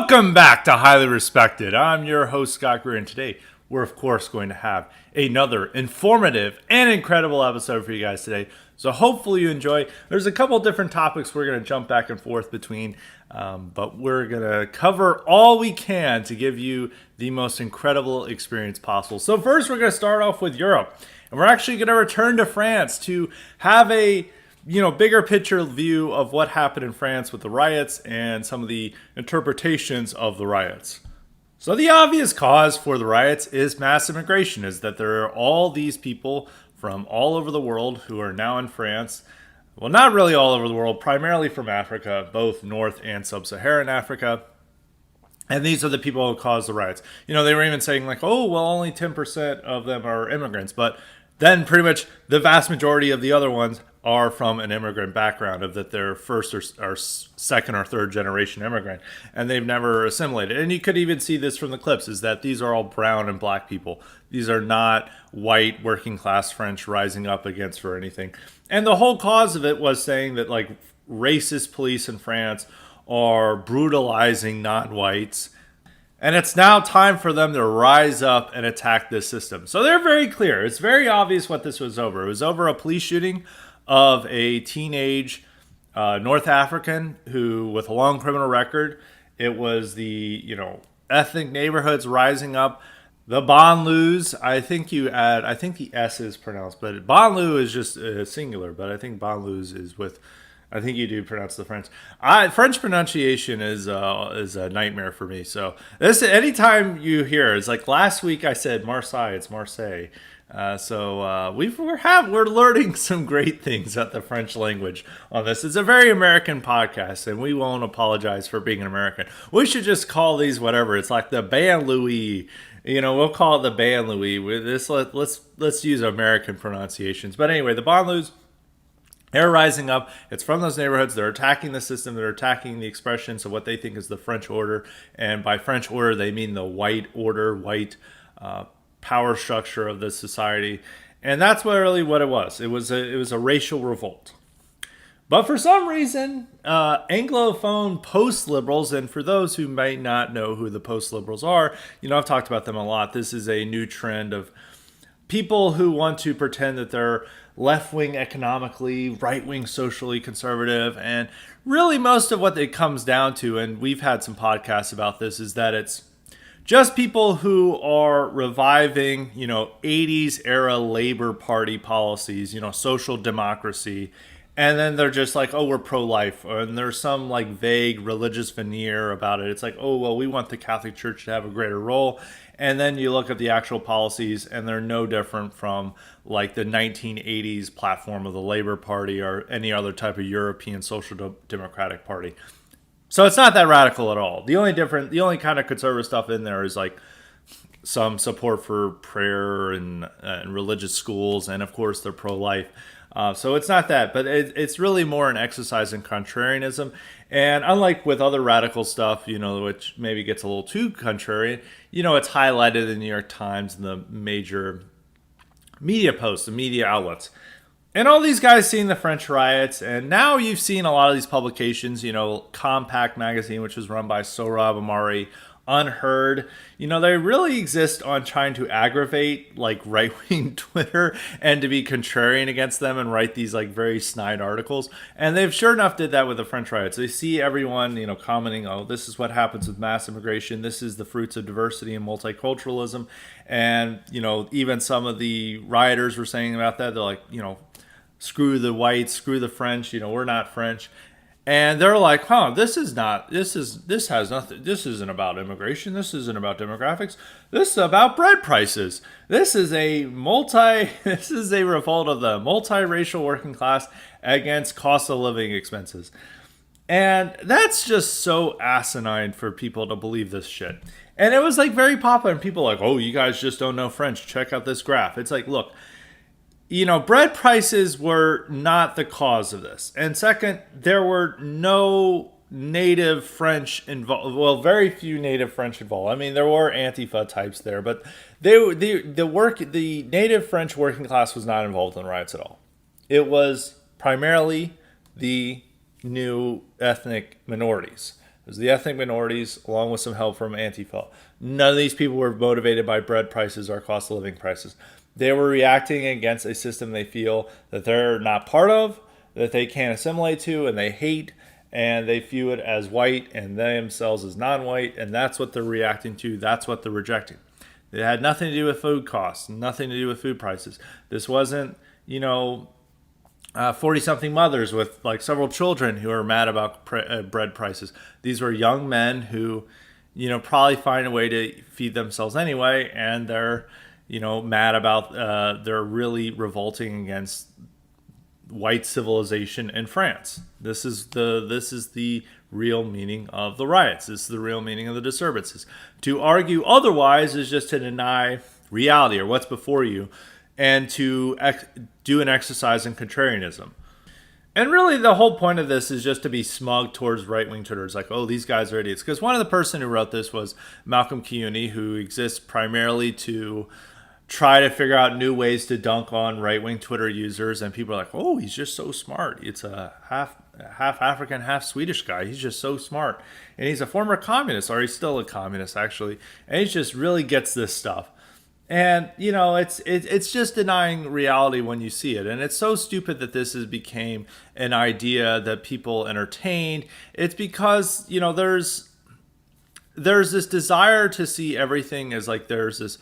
Welcome back to Highly Respected. I'm your host, Scott Greer, and today we're, of course, going to have another informative and incredible episode for you guys today. So hopefully you enjoy. There's a couple different topics we're going to jump back and forth between, but we're going to cover all we can to give you the most incredible experience possible. So first, we're going to start off with Europe, and we're actually going to return to France to have a bigger picture view of what happened in France with the riots and some of the interpretations of the riots. So the obvious cause for the riots is mass immigration, is that there are all these people from all over the world who are now in France. Well, not really all over the world, primarily from Africa, both North and Sub-Saharan Africa. And these are the people who caused the riots. They were even saying like, oh, well, only 10% of them are immigrants. But then pretty much the vast majority of the other ones are from an immigrant background, of that they're first or second or third generation immigrant, and they've never assimilated. And you could even see this from the clips, is that these are all brown and black people. These are not white working class French rising up against or anything. And the whole cause of it was saying that like racist police in France are brutalizing non-whites, and it's now time for them to rise up and attack this system. So they're very clear. It's very obvious what this was over. It was over a police shooting of a teenage North African who, with a long criminal record. It was the ethnic neighborhoods rising up. The banlieues, I think the S is pronounced, but banlieue is just singular. But I think banlieues is with. I think you do pronounce the French. French pronunciation is a nightmare for me. So this, anytime you hear, it's like last week I said Marseille, it's Marseille. We're learning some great things at the French language on this. It's a very American podcast, and we won't apologize for being an American. We should just call these whatever. It's like the banlieue. We'll call it the banlieue. Let's use American pronunciations. But anyway, the banlieues, they're rising up. It's from those neighborhoods. They're attacking the system. They're attacking the expressions of what they think is the French order. And by French order, they mean the white order, white power structure of the society. And that's what it was. It was a racial revolt. But for some reason, Anglophone post-liberals, and for those who might not know who the post-liberals are, I've talked about them a lot. This is a new trend of people who want to pretend that they're left-wing economically, right-wing socially conservative, and really most of what it comes down to, and we've had some podcasts about this, is that it's just people who are reviving, 80s era Labor Party policies, social democracy. And then they're just like, oh, we're pro-life. And there's some like vague religious veneer about it. It's like, oh, well, we want the Catholic Church to have a greater role. And then you look at the actual policies, and they're no different from like the 1980s platform of the Labor Party or any other type of European social democratic party. So it's not that radical at all. The only kind of conservative stuff in there is like some support for prayer and religious schools, and of course they're pro-life. So it's not that, but it's really more an exercise in contrarianism. And unlike with other radical stuff, which maybe gets a little too contrarian, it's highlighted in the New York Times and the major media posts, the media outlets. And all these guys seeing the French riots, and now you've seen a lot of these publications, Compact magazine, which was run by Sohrab Ahmari, Unheard, they really exist on trying to aggravate like right-wing Twitter and to be contrarian against them and write these like very snide articles. And they've sure enough did that with the French riots. They see everyone, commenting, oh, this is what happens with mass immigration. This is the fruits of diversity and multiculturalism. And, even some of the rioters were saying about that. They're like, screw the whites, screw the French, we're not French. And they're like, this isn't about immigration. This isn't about demographics. This is about bread prices. This is a revolt of the multiracial working class against cost of living expenses. And that's just so asinine for people to believe this shit. And it was like very popular, and people are like, oh, you guys just don't know French. Check out this graph. It's like, look, bread prices were not the cause of this. And second, there were no native French involved. Well, very few native French involved. I mean, there were Antifa types there, but the native French working class was not involved in the riots at all. It was primarily the new ethnic minorities. It was the ethnic minorities, along with some help from Antifa. None of these people were motivated by bread prices or cost of living prices. They were reacting against a system they feel that they're not part of, that they can't assimilate to, and they hate, and they view it as white and themselves as non-white, and that's what they're reacting to. That's what they're rejecting. It had nothing to do with food costs, nothing to do with food prices. This wasn't, 40-something mothers with like several children who are mad about bread prices. These were young men who, probably find a way to feed themselves anyway, and they're, mad about, they're really revolting against white civilization in France. This is the real meaning of the riots. This is the real meaning of the disturbances. To argue otherwise is just to deny reality or what's before you, and to do an exercise in contrarianism. And really, the whole point of this is just to be smug towards right-wing Twitters, like, oh, these guys are idiots. Because one of the person who wrote this was Malcolm Keone, who exists primarily to try to figure out new ways to dunk on right-wing Twitter users. And people are like, oh, he's just so smart. It's a half African, half Swedish guy. He's just so smart. And he's a former communist, or he's still a communist, actually. And he just really gets this stuff. And, it's just denying reality when you see it. And it's so stupid that this has became an idea that people entertain. It's because, there's this desire to see everything as like there's this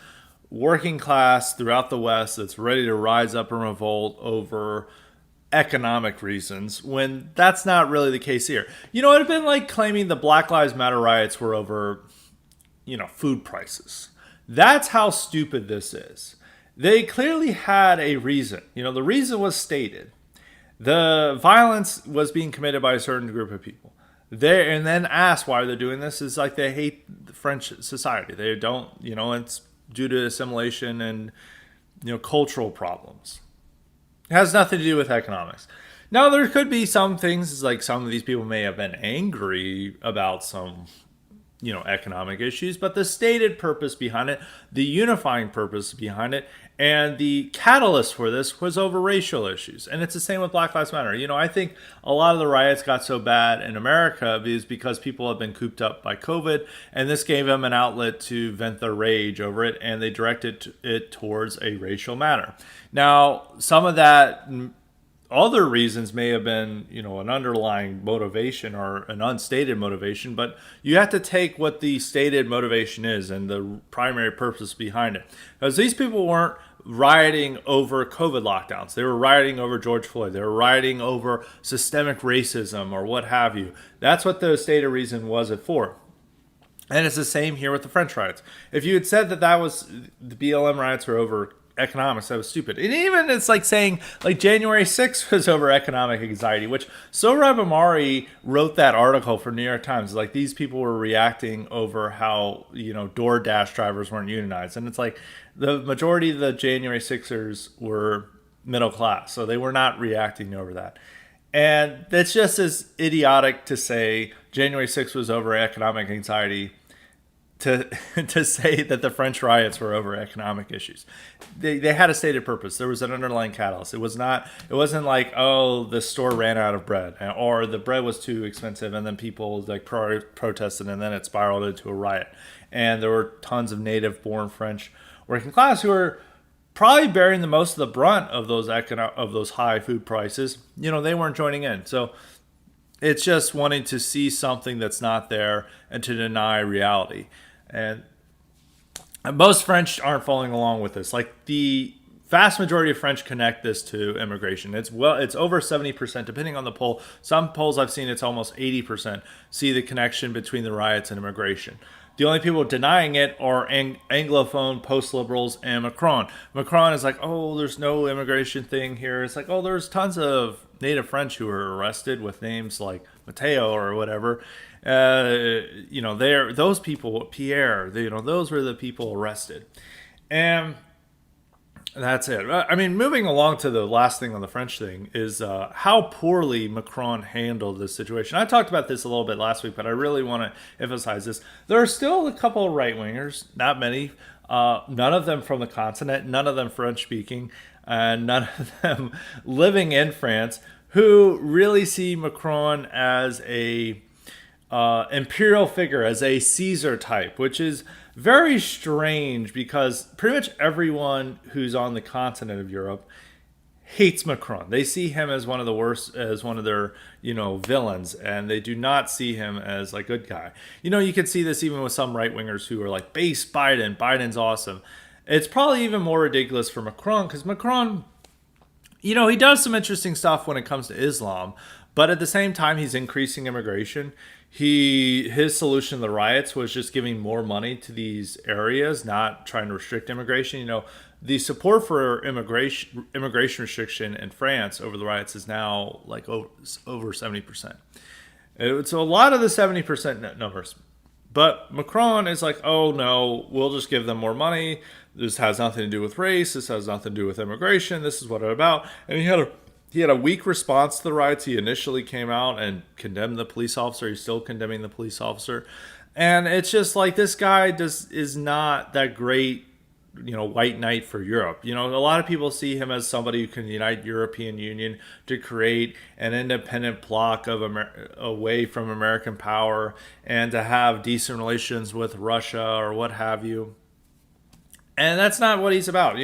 working class throughout the West that's ready to rise up and revolt over economic reasons, when that's not really the case here. It would have been like claiming the Black Lives Matter riots were over, food prices. That's how stupid this is. They clearly had a reason. The reason was stated. The violence was being committed by a certain group of people. And then asked why they're doing this is like they hate the French society. They don't, it's due to assimilation and, cultural problems. It has nothing to do with economics. Now, there could be some things, like some of these people may have been angry about some economic issues, but the stated purpose behind it, the unifying purpose behind it, and the catalyst for this was over racial issues. And it's the same with Black Lives Matter. I think a lot of the riots got so bad in America is because people have been cooped up by COVID, and this gave them an outlet to vent their rage over it, and they directed it towards a racial matter. Now, some of that other reasons may have been, an underlying motivation or an unstated motivation, but you have to take what the stated motivation is and the primary purpose behind it. Because these people weren't rioting over COVID lockdowns. They were rioting over George Floyd. They were rioting over systemic racism or what have you. That's what the stated reason was it for. And it's the same here with the French riots. If you had said that was the BLM riots were over economics, that was stupid. And even it's like saying like January 6th was over economic anxiety, which Sohrab Ahmari wrote that article for New York Times. Like these people were reacting over how, DoorDash drivers weren't unionized. And it's like the majority of the January 6ers were middle class. So they were not reacting over that. And it's just as idiotic to say January 6th was over economic anxiety to say that the French riots were over economic issues. They had a stated purpose. There was an underlying catalyst. It wasn't like, oh, the store ran out of bread, or the bread was too expensive, and then people like protested, and then it spiraled into a riot. And there were tons of native-born French working class who were probably bearing the most of the brunt of those high food prices. They weren't joining in. So it's just wanting to see something that's not there and to deny reality. And most French aren't following along with this. Like the vast majority of French connect this to immigration. It's over 70%, depending on the poll. Some polls I've seen, it's almost 80% see the connection between the riots and immigration. The only people denying it are Anglophone, post-liberals, and Macron. Macron is like, oh, there's no immigration thing here. It's like, oh, there's tons of native French who were arrested with names like Matteo or whatever. They're those people, Pierre, those were the people arrested. And that's it. I mean, moving along to the last thing on the French thing is how poorly Macron handled this situation. I talked about this a little bit last week, but I really want to emphasize this. There are still a couple of right-wingers, not many, none of them from the continent, none of them French-speaking, and none of them living in France, who really see Macron as a imperial figure, as a Caesar type, which is very strange because pretty much everyone who's on the continent of Europe hates Macron. They see him as one of the worst, as one of their, villains, and they do not see him as a good guy. You can see this even with some right wingers who are like, base Biden, Biden's awesome. It's probably even more ridiculous for Macron because Macron, he does some interesting stuff when it comes to Islam, but at the same time, he's increasing immigration. His solution to the riots was just giving more money to these areas, not trying to restrict immigration. The support for immigration restriction in France over the riots is now like over 70%. It's a lot of the 70% numbers. But Macron is like, oh no, we'll just give them more money. This has nothing to do with race. This has nothing to do with immigration. This is what it's about. And he had a weak response to the riots. He initially came out and condemned the police officer. He's still condemning the police officer. And it's just like this guy is not that great, white knight for Europe. A lot of people see him as somebody who can unite European Union to create an independent bloc of away from American power and to have decent relations with Russia or what have you. And that's not what he's about.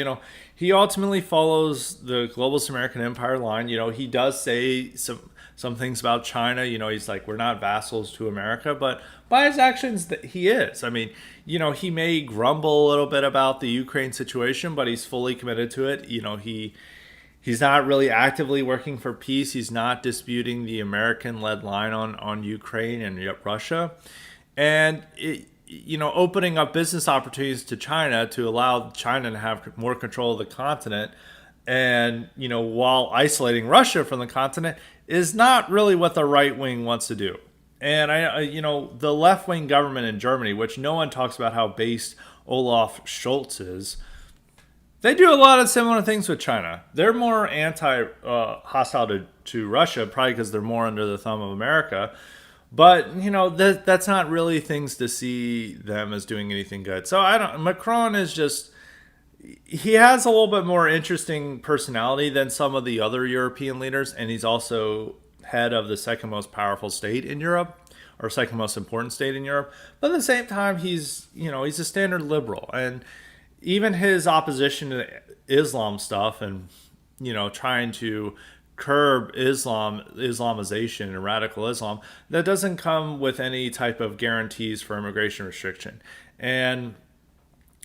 He ultimately follows the globalist American empire line. He does say some things about China. He's like, we're not vassals to America, but by his actions, he is. I mean, he may grumble a little bit about the Ukraine situation, but he's fully committed to it. He's not really actively working for peace. He's not disputing the American-led line on Ukraine and Russia. And opening up business opportunities to China to allow China to have more control of the continent and, while isolating Russia from the continent is not really what the right wing wants to do. And the left wing government in Germany, which no one talks about how based Olaf Scholz is, they do a lot of similar things with China. They're more hostile to Russia, probably because they're more under the thumb of America. But, that's not really things to see them as doing anything good. So Macron is just, he has a little bit more interesting personality than some of the other European leaders. And he's also head of the second most powerful state in Europe, or second most important state in Europe. But at the same time, he's a standard liberal. And even his opposition to Islam stuff and, trying to curb Islamization and radical Islam, that doesn't come with any type of guarantees for immigration restriction. And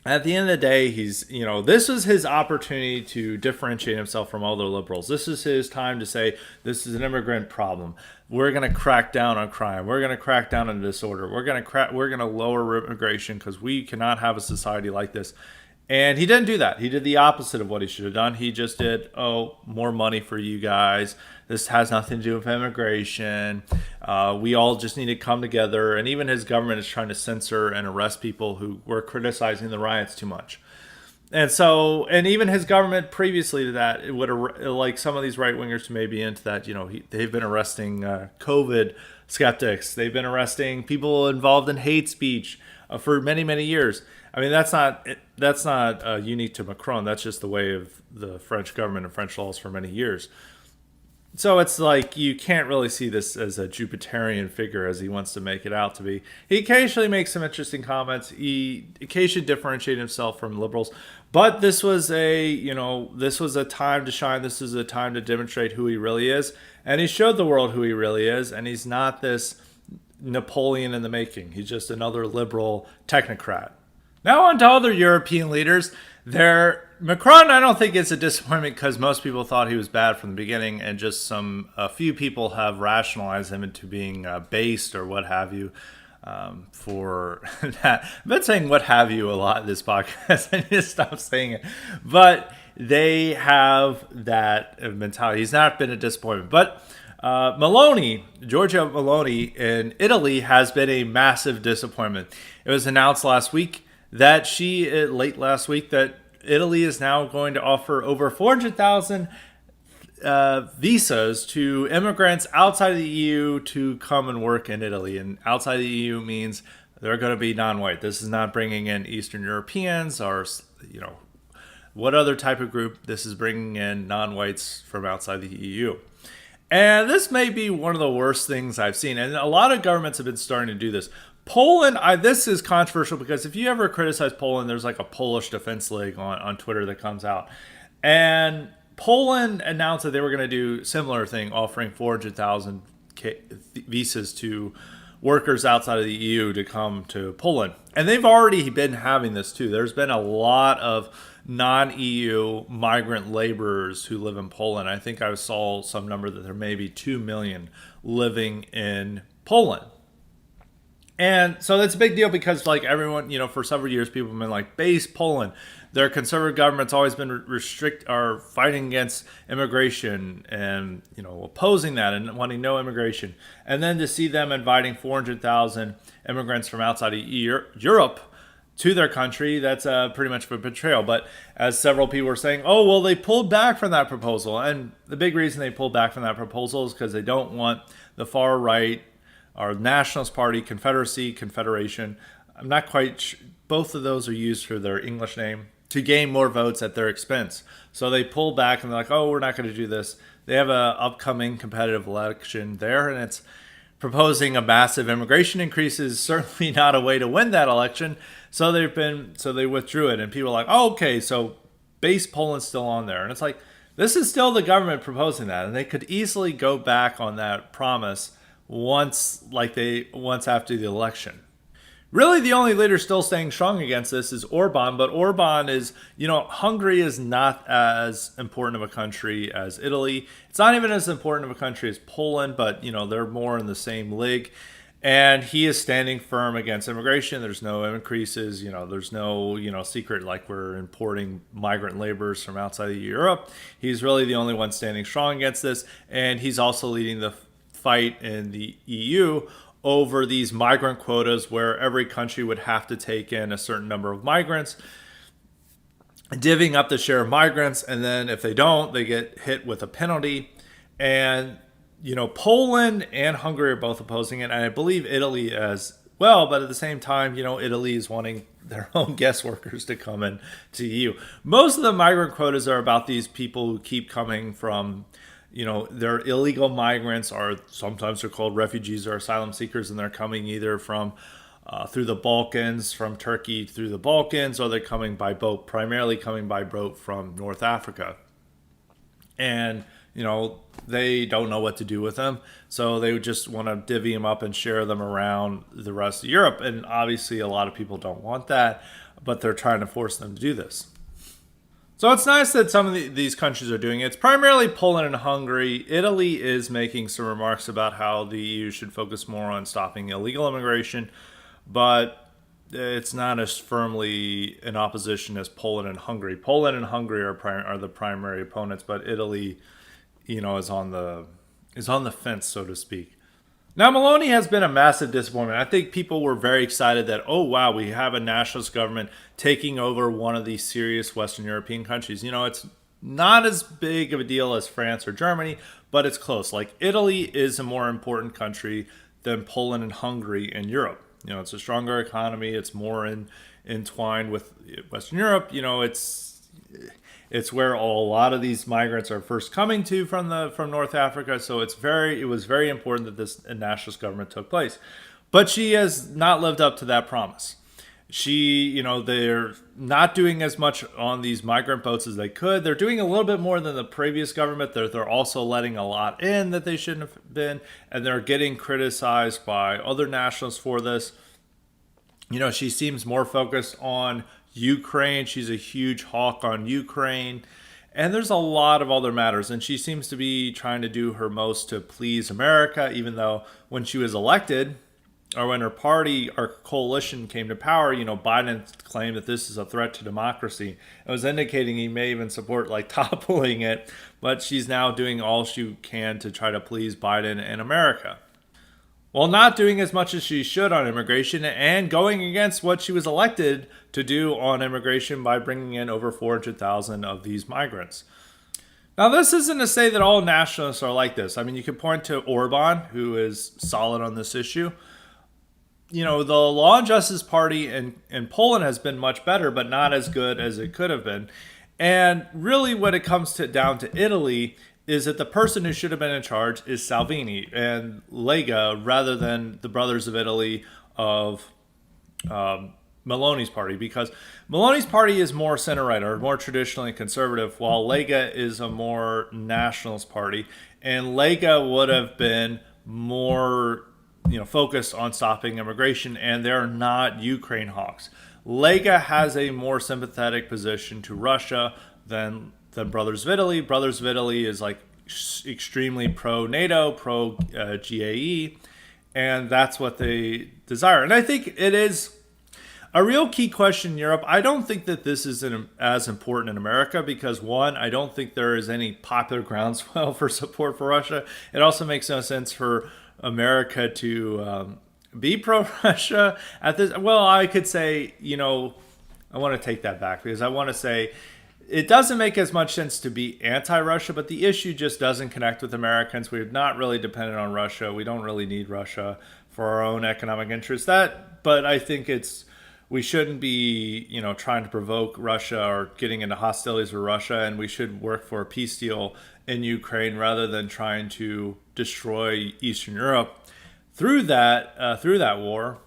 at the end of the day, this was his opportunity to differentiate himself from other liberals. This is his time to say, this is an immigrant problem. We're going to crack down on crime. We're going to crack down on disorder. We're going to lower immigration because we cannot have a society like this. And he didn't do that. He did the opposite of what he should have done. He just did, more money for you guys. This has nothing to do with immigration. We all just need to come together. And even his government is trying to censor and arrest people who were criticizing the riots too much. And so, and even his government previously to that, it would, like some of these right wingers who may be into that, they've been arresting COVID skeptics. They've been arresting people involved in hate speech for many, many years. I mean, that's not unique to Macron. That's just the way of the French government and French laws for many years. So it's like you can't really see this as a Jupiterian figure as he wants to make it out to be. He occasionally makes some interesting comments. He occasionally differentiates himself from liberals. But this was a time to shine. This is a time to demonstrate who he really is. And he showed the world who he really is. And he's not this Napoleon in the making. He's just another liberal technocrat. Now on to other European leaders. Macron, I don't think it's a disappointment because most people thought he was bad from the beginning, and just a few people have rationalized him into being based or what have you. For that, I've been saying "what have you" a lot in this podcast. I need to stop saying it, but they have that mentality. He's not been a disappointment, but Giorgia Meloni in Italy has been a massive disappointment. It was announced last week that late last week, that Italy is now going to offer over 400,000 visas to immigrants outside of the EU to come and work in Italy. And outside the EU means they're going to be non-white. This is not bringing in Eastern Europeans or, what other type of group. This is bringing in non-whites from outside the EU. And this may be one of the worst things I've seen. And a lot of governments have been starting to do this. Poland, this is controversial because if you ever criticize Poland, there's like a Polish Defense League on Twitter that comes out. And Poland announced that they were going to do similar thing, offering 400,000 visas to workers outside of the EU to come to Poland. And they've already been having this too. There's been a lot of non-EU migrant laborers who live in Poland. I think I saw some number that there may be 2 million living in Poland. And so that's a big deal because, like, everyone, for several years, people have been like, base Poland. Their conservative government's always been are fighting against immigration and, opposing that and wanting no immigration. And then to see them inviting 400,000 immigrants from outside of Europe to their country, that's pretty much a betrayal. But as several people were saying, oh, well, they pulled back from that proposal. And the big reason they pulled back from that proposal is because they don't want the far right, our Nationalist Party, Confederation. I'm not quite sure. Both of those are used for their English name to gain more votes at their expense. So they pull back and they're like, oh, we're not going to do this. They have an upcoming competitive election there, and it's proposing a massive immigration increase is certainly not a way to win that election. So they withdrew it, and people are like, oh, okay, so base Poland's still on there. And it's like, this is still the government proposing that, and they could easily go back on that promise once after the election. Really, the only leader still staying strong against this is Orban, but Orban is, Hungary is not as important of a country as Italy. It's not even as important of a country as Poland, but, they're more in the same league. And he is standing firm against immigration. There's no increases, there's no, secret like we're importing migrant laborers from outside of Europe. He's really the only one standing strong against this. And he's also leading the fight in the EU over these migrant quotas where every country would have to take in a certain number of migrants, divvying up the share of migrants, and then if they don't, they get hit with a penalty. And, Poland and Hungary are both opposing it, and I believe Italy as well, but at the same time, Italy is wanting their own guest workers to come in to EU. Most of the migrant quotas are about these people who keep coming from they're illegal migrants, or sometimes they're called refugees or asylum seekers, and they're coming either from through the Balkans, from Turkey through the Balkans, or they're coming by boat, primarily coming by boat from North Africa. And, they don't know what to do with them, so they would just want to divvy them up and share them around the rest of Europe. And obviously a lot of people don't want that, but they're trying to force them to do this. So it's nice that some of these countries are doing it. It's primarily Poland and Hungary. Italy is making some remarks about how the EU should focus more on stopping illegal immigration, but it's not as firmly in opposition as Poland and Hungary. Poland and Hungary are the primary opponents, but Italy, is on the fence, so to speak. Now, Meloni has been a massive disappointment. I think people were very excited that, oh, wow, we have a nationalist government taking over one of these serious Western European countries. It's not as big of a deal as France or Germany, but it's close. Like, Italy is a more important country than Poland and Hungary in Europe. It's a stronger economy. It's more entwined with Western Europe. It's where a lot of these migrants are first coming to from North Africa. So it was very important that this nationalist government took place. But she has not lived up to that promise. They're not doing as much on these migrant boats as they could. They're doing a little bit more than the previous government. They're also letting a lot in that they shouldn't have been. And they're getting criticized by other nationalists for this. She seems more focused on Ukraine. She's a huge hawk on Ukraine. And there's a lot of other matters. And she seems to be trying to do her most to please America, even though when she was elected, or when her party or coalition came to power, Biden claimed that this is a threat to democracy. It was indicating he may even support toppling it. But she's now doing all she can to try to please Biden and America, while not doing as much as she should on immigration and going against what she was elected to do on immigration by bringing in over 400,000 of these migrants. Now, this isn't to say that all nationalists are like this. I mean, you can point to Orban, who is solid on this issue. The Law and Justice Party in Poland has been much better, but not as good as it could have been. And really, when it comes down to Italy, is that the person who should have been in charge is Salvini and Lega rather than the Brothers of Italy of Meloni's party, because Meloni's party is more center right or more traditionally conservative, while Lega is a more nationalist party, and Lega would have been more focused on stopping immigration, and they're not Ukraine hawks. Lega has a more sympathetic position to Russia than Brothers of Italy. Brothers of Italy is like extremely pro NATO, pro GAE, and that's what they desire. And I think it is a real key question in Europe. I don't think that this is as important in America because, one, I don't think there is any popular groundswell for support for Russia. It also makes no sense for America to be pro-Russia at this. Well, I could say, I want to take that back because I want to say it doesn't make as much sense to be anti-Russia, but the issue just doesn't connect with Americans. We're not really dependent on Russia. We don't really need Russia for our own economic interests. But I think we shouldn't be, trying to provoke Russia or getting into hostilities with Russia, and we should work for a peace deal in Ukraine rather than trying to destroy Eastern Europe through that war.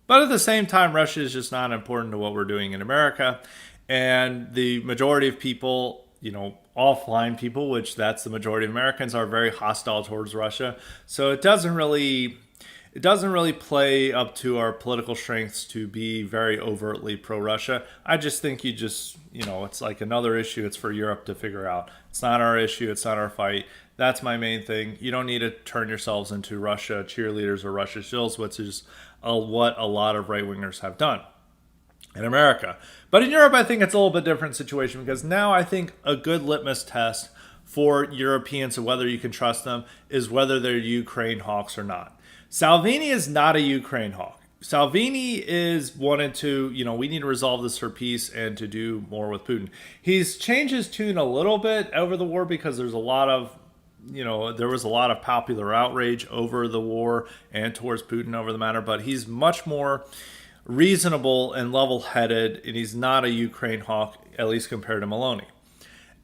But at the same time, Russia is just not important to what we're doing in America. And the majority of people, offline people, which that's the majority of Americans, are very hostile towards Russia. So it doesn't really play up to our political strengths to be very overtly pro-Russia. I just think it's like another issue. It's for Europe to figure out. It's not our issue. It's not our fight. That's my main thing. You don't need to turn yourselves into Russia cheerleaders or Russia shills, which is what a lot of right-wingers have done in America. But in Europe, I think it's a little bit different situation because now I think a good litmus test for Europeans and whether you can trust them is whether they're Ukraine hawks or not. Salvini is not a Ukraine hawk. Salvini is wanted to, we need to resolve this for peace and to do more with Putin. He's changed his tune a little bit over the war because there's a lot of, there was a lot of popular outrage over the war and towards Putin over the matter, but he's much more reasonable and level-headed, and he's not a Ukraine hawk, at least compared to Meloni.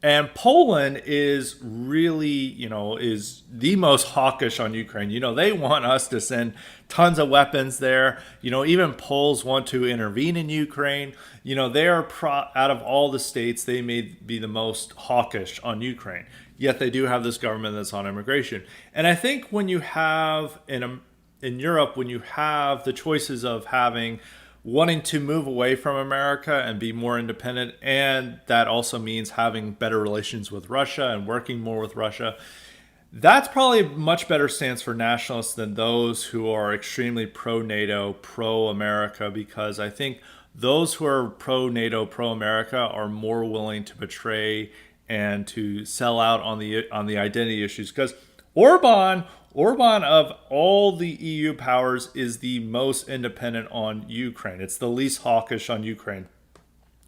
And Poland is really, is the most hawkish on Ukraine. They want us to send tons of weapons there. Even Poles want to intervene in Ukraine. They are out of all the states, they may be the most hawkish on Ukraine. Yet they do have this government that's on immigration. And I think when you have in Europe, when you have the choices of wanting to move away from America and be more independent, and that also means having better relations with Russia and working more with Russia, that's probably a much better stance for nationalists than those who are extremely pro-NATO, pro-America, because I think those who are pro-NATO, pro-America are more willing to betray and to sell out on the identity issues. Because Orban of all the EU powers is the most independent on Ukraine. It's the least hawkish on Ukraine.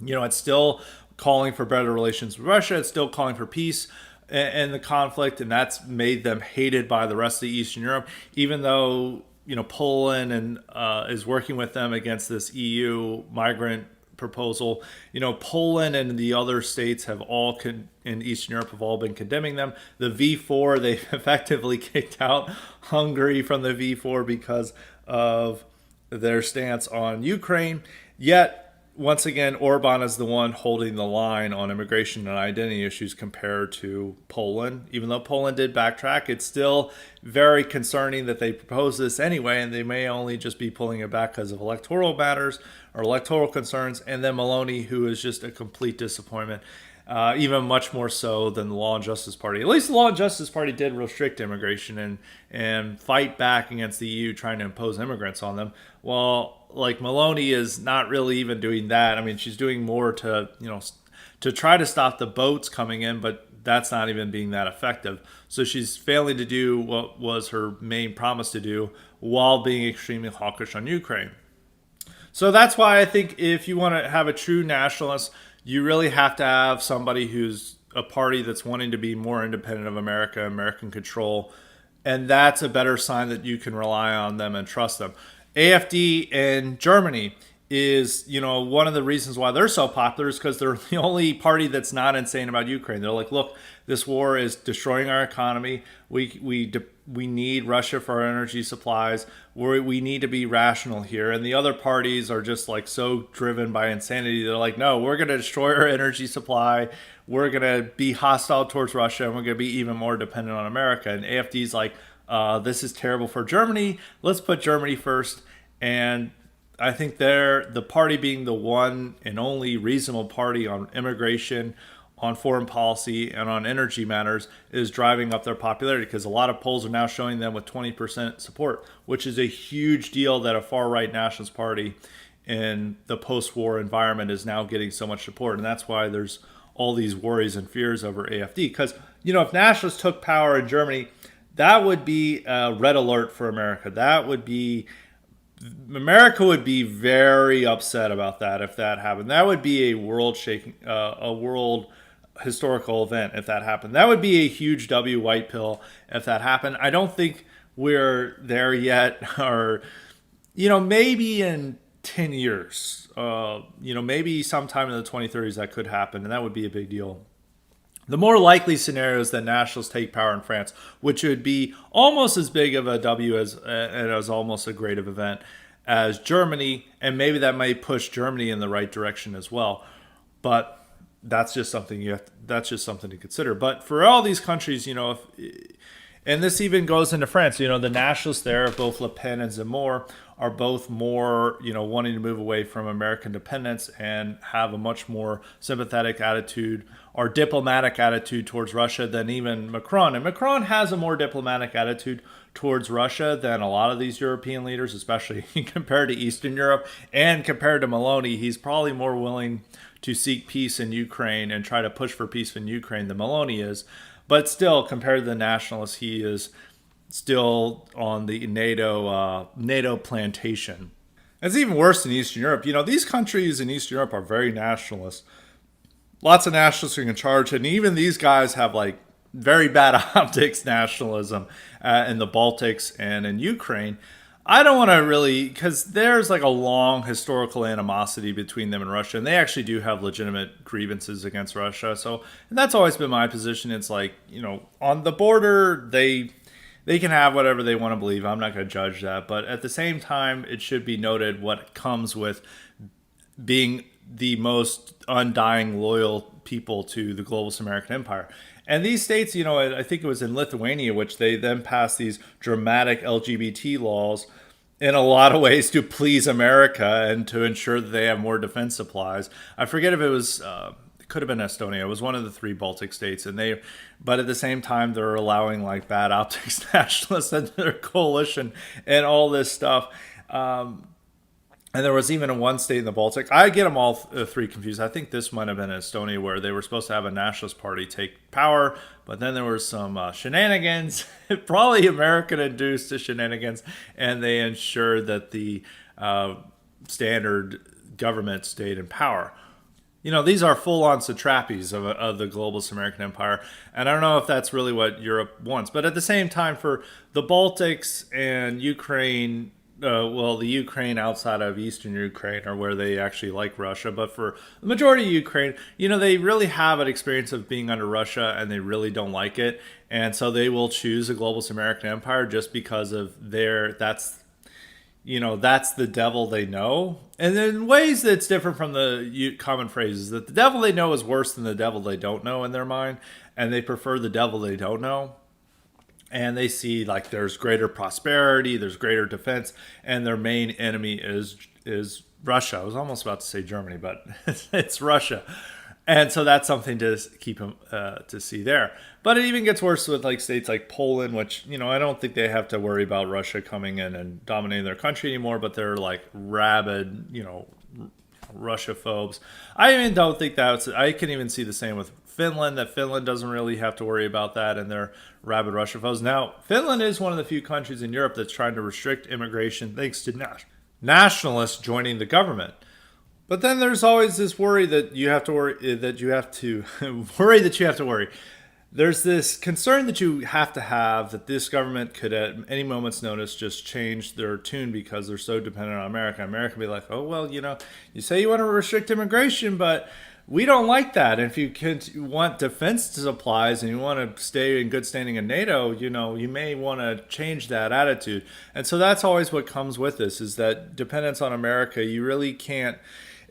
It's still calling for better relations with Russia. It's still calling for peace in the conflict, and that's made them hated by the rest of Eastern Europe, even though Poland and is working with them against this EU migrant proposal. Poland and the other states have all in Eastern Europe have all been condemning them. The V4, they've effectively kicked out Hungary from the V4 because of their stance on Ukraine. Yet, once again, Orban is the one holding the line on immigration and identity issues compared to Poland. Even though Poland did backtrack, it's still very concerning that they proposed this anyway, and they may only just be pulling it back because of electoral matters or electoral concerns. And then Meloni, who is just a complete disappointment, even much more so than the Law and Justice Party. At least the Law and Justice Party did restrict immigration and fight back against the EU trying to impose immigrants on them. Well, like Meloni is not really even doing that. I mean, she's doing more to try to stop the boats coming in, but that's not even being that effective. So she's failing to do what was her main promise to do while being extremely hawkish on Ukraine. So that's why I think if you want to have a true nationalist, you really have to have somebody who's a party that's wanting to be more independent of America, American control, and that's a better sign that you can rely on them and trust them. AfD in Germany is, one of the reasons why they're so popular is because they're the only party that's not insane about Ukraine. They're like, look, this war is destroying our economy. We need Russia for our energy supplies. We need to be rational here. And the other parties are just like so driven by insanity. They're like, no, we're going to destroy our energy supply. We're going to be hostile towards Russia, and we're going to be even more dependent on America. And AFD's like, this is terrible for Germany. Let's put Germany first. And I think they're the party being the one and only reasonable party on immigration, on foreign policy, and on energy matters is driving up their popularity, because a lot of polls are now showing them with 20% support, which is a huge deal that a far-right nationalist party in the post-war environment is now getting so much support. And that's why there's all these worries and fears over AFD. Because, if nationalists took power in Germany, that would be a red alert for America. America would be very upset about that if that happened. That would be a world historical event if that happened. That would be a huge W white pill if that happened. I don't think we're there yet, or maybe in 10 years, maybe sometime in the 2030s that could happen, and that would be a big deal. The more likely scenario is that nationalists take power in France, which would be almost as big of a W as almost a great of event as Germany, and maybe that might push Germany in the right direction as well. But that's just something to consider. But for all these countries, and this even goes into France, the nationalists there, both Le Pen and Zemmour, are both more, wanting to move away from American dependence and have a much more sympathetic attitude or diplomatic attitude towards Russia than even Macron. And Macron has a more diplomatic attitude towards Russia than a lot of these European leaders, especially compared to Eastern Europe, and compared to Meloni. He's probably more willing to seek peace in Ukraine and try to push for peace in Ukraine than Meloni is. But still, compared to the nationalists, he is still on the NATO plantation. It's even worse in Eastern Europe. These countries in Eastern Europe are very nationalist. Lots of nationalists are in charge, and even these guys have like very bad optics nationalism in the Baltics and in Ukraine. I don't want to really, because there's like a long historical animosity between them and Russia, and they actually do have legitimate grievances against Russia. So, and that's always been my position. It's like, on the border, they can have whatever they want to believe. I'm not going to judge that. But at the same time, it should be noted what comes with being the most undying loyal people to the globalist American empire. And these states, I think it was in Lithuania, which they then passed these dramatic LGBT laws in a lot of ways to please America and to ensure that they have more defense supplies. I forget if it was, it could have been Estonia. It was one of the three Baltic states. But at the same time, they're allowing like bad optics nationalists and their coalition and all this stuff. And there was even one state in the Baltic. I get them all three confused. I think this might have been Estonia, where they were supposed to have a nationalist party take power, but then there were some shenanigans, probably American-induced shenanigans, and they ensured that the standard government stayed in power. These are full-on satrapies of the globalist American empire, and I don't know if that's really what Europe wants. But at the same time, for the Baltics and Ukraine, the Ukraine outside of Eastern Ukraine are where they actually like Russia. But for the majority of Ukraine, they really have an experience of being under Russia and they really don't like it. And so they will choose a globalist American empire just because of that's the devil they know. And in ways that's different from the common phrases that the devil they know is worse than the devil they don't know in their mind. And they prefer the devil they don't know. And they see like there's greater prosperity, there's greater defense, and their main enemy is Russia. I was almost about to say Germany, but it's Russia. And so that's something to keep them to see there. But it even gets worse with like states like Poland, which, I don't think they have to worry about Russia coming in and dominating their country anymore, but they're like rabid, Russia-phobes. I even don't think I can even see the same with Finland, that Finland doesn't really have to worry about that, and they're rabid Russia-phobes. Now, Finland is one of the few countries in Europe that's trying to restrict immigration thanks to nationalists joining the government. But then there's always this worry that you have to worry. there's this concern that you have to have that this government could at any moment's notice just change their tune because they're so dependent on America. America be like, oh, well, you say you want to restrict immigration, but we don't like that. And if you want defense supplies and you want to stay in good standing in NATO, you may want to change that attitude. And so that's always what comes with this, is that dependence on America, you really can't.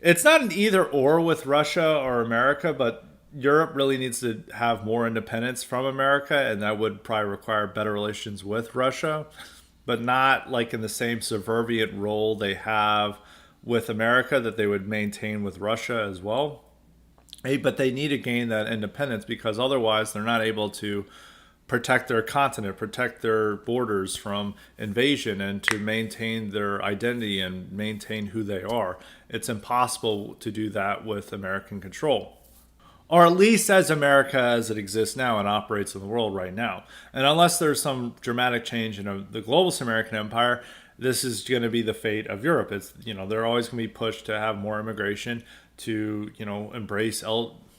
It's not an either or with Russia or America, but Europe really needs to have more independence from America, and that would probably require better relations with Russia, but not like in the same subservient role they have with America that they would maintain with Russia as well. Hey, but they need to gain that independence because otherwise they're not able to protect their continent, protect their borders from invasion, and to maintain their identity and maintain who they are. It's impossible to do that with American control, or at least as America as it exists now and operates in the world right now. And unless there's some dramatic change in the globalist American empire, this is going to be the fate of Europe. It's they're always going to be pushed to have more immigration, to embrace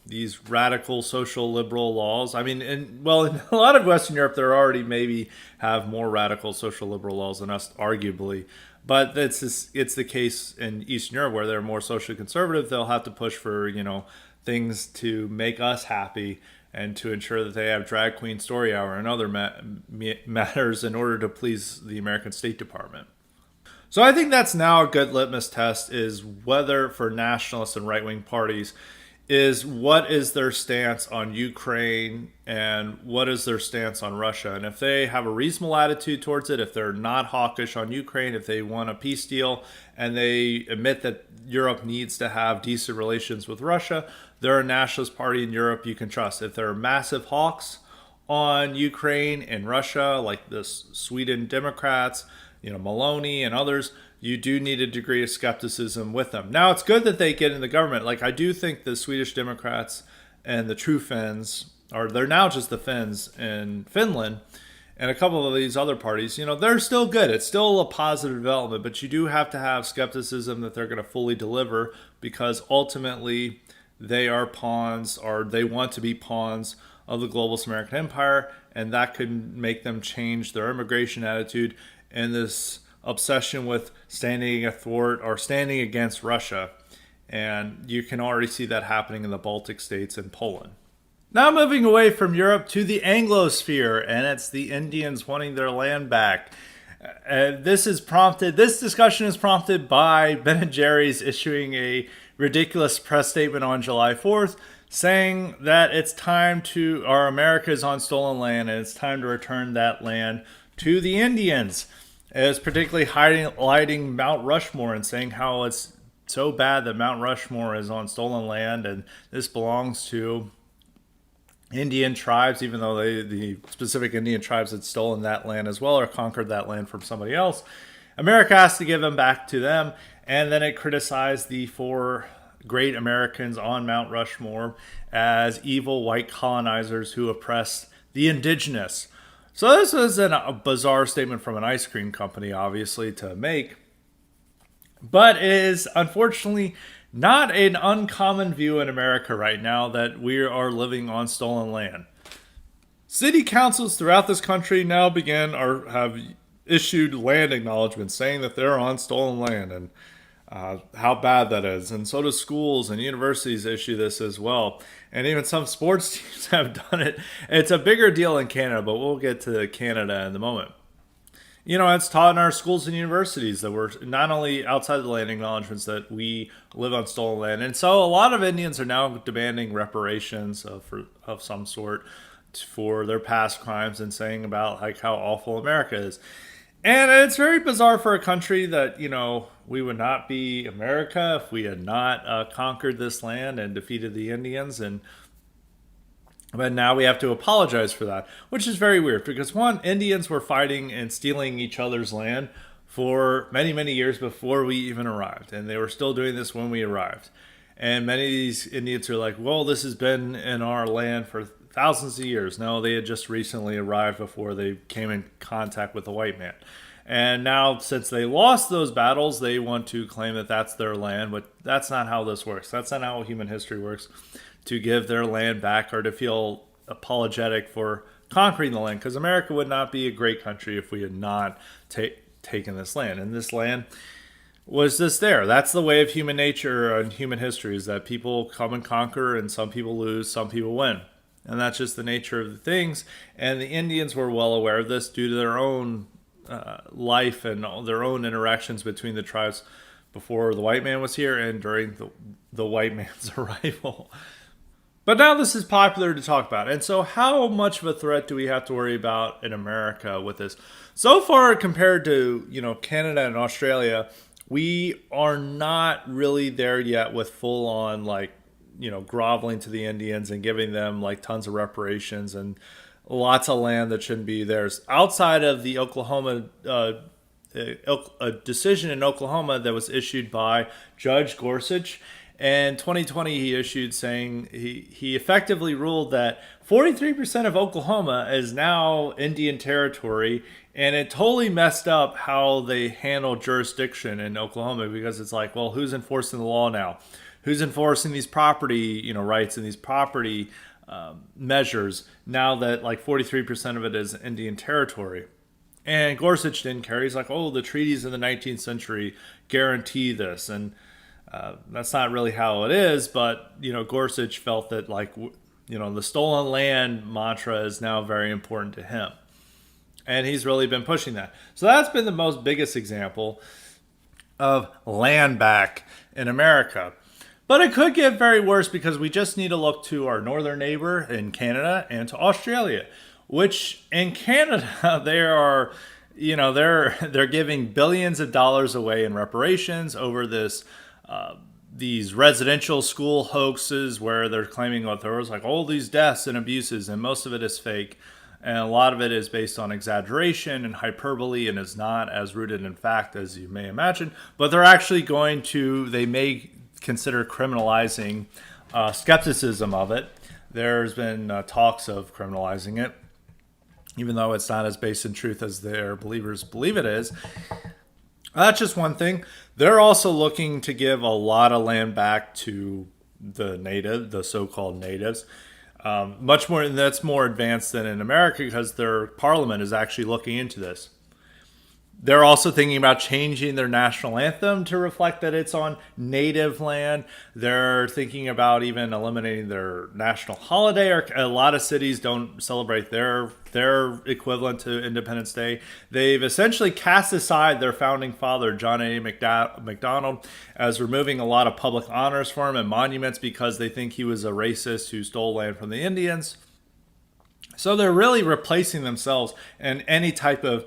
these radical social liberal laws. I mean, in a lot of Western Europe, they're already maybe have more radical social liberal laws than us, arguably. But it's the case in Eastern Europe where they're more socially conservative. They'll have to push for things to make us happy and to ensure that they have drag queen story hour and other matters in order to please the American State Department. So I think that's now a good litmus test, is whether for nationalists and right-wing parties is what is their stance on Ukraine and what is their stance on Russia. And if they have a reasonable attitude towards it, if they're not hawkish on Ukraine, if they want a peace deal and they admit that Europe needs to have decent relations with Russia, they're a nationalist party in Europe you can trust. If they're massive hawks on Ukraine and Russia, like the Sweden Democrats, Meloni and others, you do need a degree of skepticism with them. Now, it's good that they get in the government. Like, I do think the Swedish Democrats and the True Finns, or they're now just the Finns in Finland, and a couple of these other parties, they're still good. It's still a positive development, but you do have to have skepticism that they're going to fully deliver, because ultimately they are pawns, or they want to be pawns of the globalist American empire, and that could make them change their immigration attitude and this obsession with standing athwart or standing against Russia. And you can already see that happening in the Baltic states and Poland. Now moving away from Europe to the Anglosphere, and it's the Indians wanting their land back. This discussion is prompted by Ben & Jerry's issuing a ridiculous press statement on July 4th saying that America is on stolen land and it's time to return that land to the Indians. It was particularly highlighting Mount Rushmore and saying how it's so bad that Mount Rushmore is on stolen land and this belongs to Indian tribes, even though the specific Indian tribes had stolen that land as well or conquered that land from somebody else. America has to give them back to them. And then it criticized the 4 great Americans on Mount Rushmore as evil white colonizers who oppressed the indigenous. So this was a bizarre statement from an ice cream company, obviously, to make, but is unfortunately not an uncommon view in America right now that we are living on stolen land. City councils throughout this country now have issued land acknowledgments saying that they're on stolen land and how bad that is. And so do schools and universities issue this as well. And even some sports teams have done it. It's a bigger deal in Canada, but we'll get to Canada in the moment. It's taught in our schools and universities that we're not only outside the land acknowledgments that we live on stolen land. And so a lot of Indians are now demanding reparations of some sort for their past crimes and saying about how awful America is. And it's very bizarre for a country that, we would not be America if we had not conquered this land and defeated the Indians. But now we have to apologize for that, which is very weird because, one, Indians were fighting and stealing each other's land for many, many years before we even arrived. And they were still doing this when we arrived. And many of these Indians are like, well, this has been in our land for thousands of years. No, they had just recently arrived before they came in contact with the white man. And now, since they lost those battles, they want to claim that that's their land. But that's not how this works. That's not how human history works. To give their land back or to feel apologetic for conquering the land, because America would not be a great country if we had not taken this land. And this land was just there. That's the way of human nature and human history, is that people come and conquer, and some people lose, some people win. And that's just the nature of the things. And the Indians were well aware of this due to their own life and their own interactions between the tribes before the white man was here and during the white man's arrival. But now this is popular to talk about. And so how much of a threat do we have to worry about in America with this? So far, compared to, Canada and Australia, we are not really there yet with full on, groveling to the Indians and giving them tons of reparations and lots of land that shouldn't be theirs. Outside of the Oklahoma, a decision in Oklahoma that was issued by Judge Gorsuch. In 2020, he issued saying he effectively ruled that 43% of Oklahoma is now Indian territory, and it totally messed up how they handle jurisdiction in Oklahoma, because it's like, well, who's enforcing the law now? Who's enforcing these property rights and these property measures now that 43% of it is Indian territory? And Gorsuch didn't care. He's like, oh, the treaties in the 19th century guarantee this, and that's not really how it is, but, Gorsuch felt that, the stolen land mantra is now very important to him. And he's really been pushing that. So that's been the most biggest example of land back in America. But it could get very worse, because we just need to look to our northern neighbor in Canada and to Australia, which in Canada, they are, they're giving billions of dollars away in reparations over this these residential school hoaxes where they're claiming that there was all these deaths and abuses, and most of it is fake. And a lot of it is based on exaggeration and hyperbole and is not as rooted in fact as you may imagine. But they're actually they may consider criminalizing skepticism of it. There's been talks of criminalizing it, even though it's not as based in truth as their believers believe it is. That's just one thing. They're also looking to give a lot of land back to the so-called natives. Much more, and that's more advanced than in America, because their parliament is actually looking into this. They're also thinking about changing their national anthem to reflect that it's on native land. They're thinking about even eliminating their national holiday. Or a lot of cities don't celebrate their equivalent to Independence Day. They've essentially cast aside their founding father, John A. Macdonald, as removing a lot of public honors for him and monuments, because they think he was a racist who stole land from the Indians. So they're really replacing themselves and any type of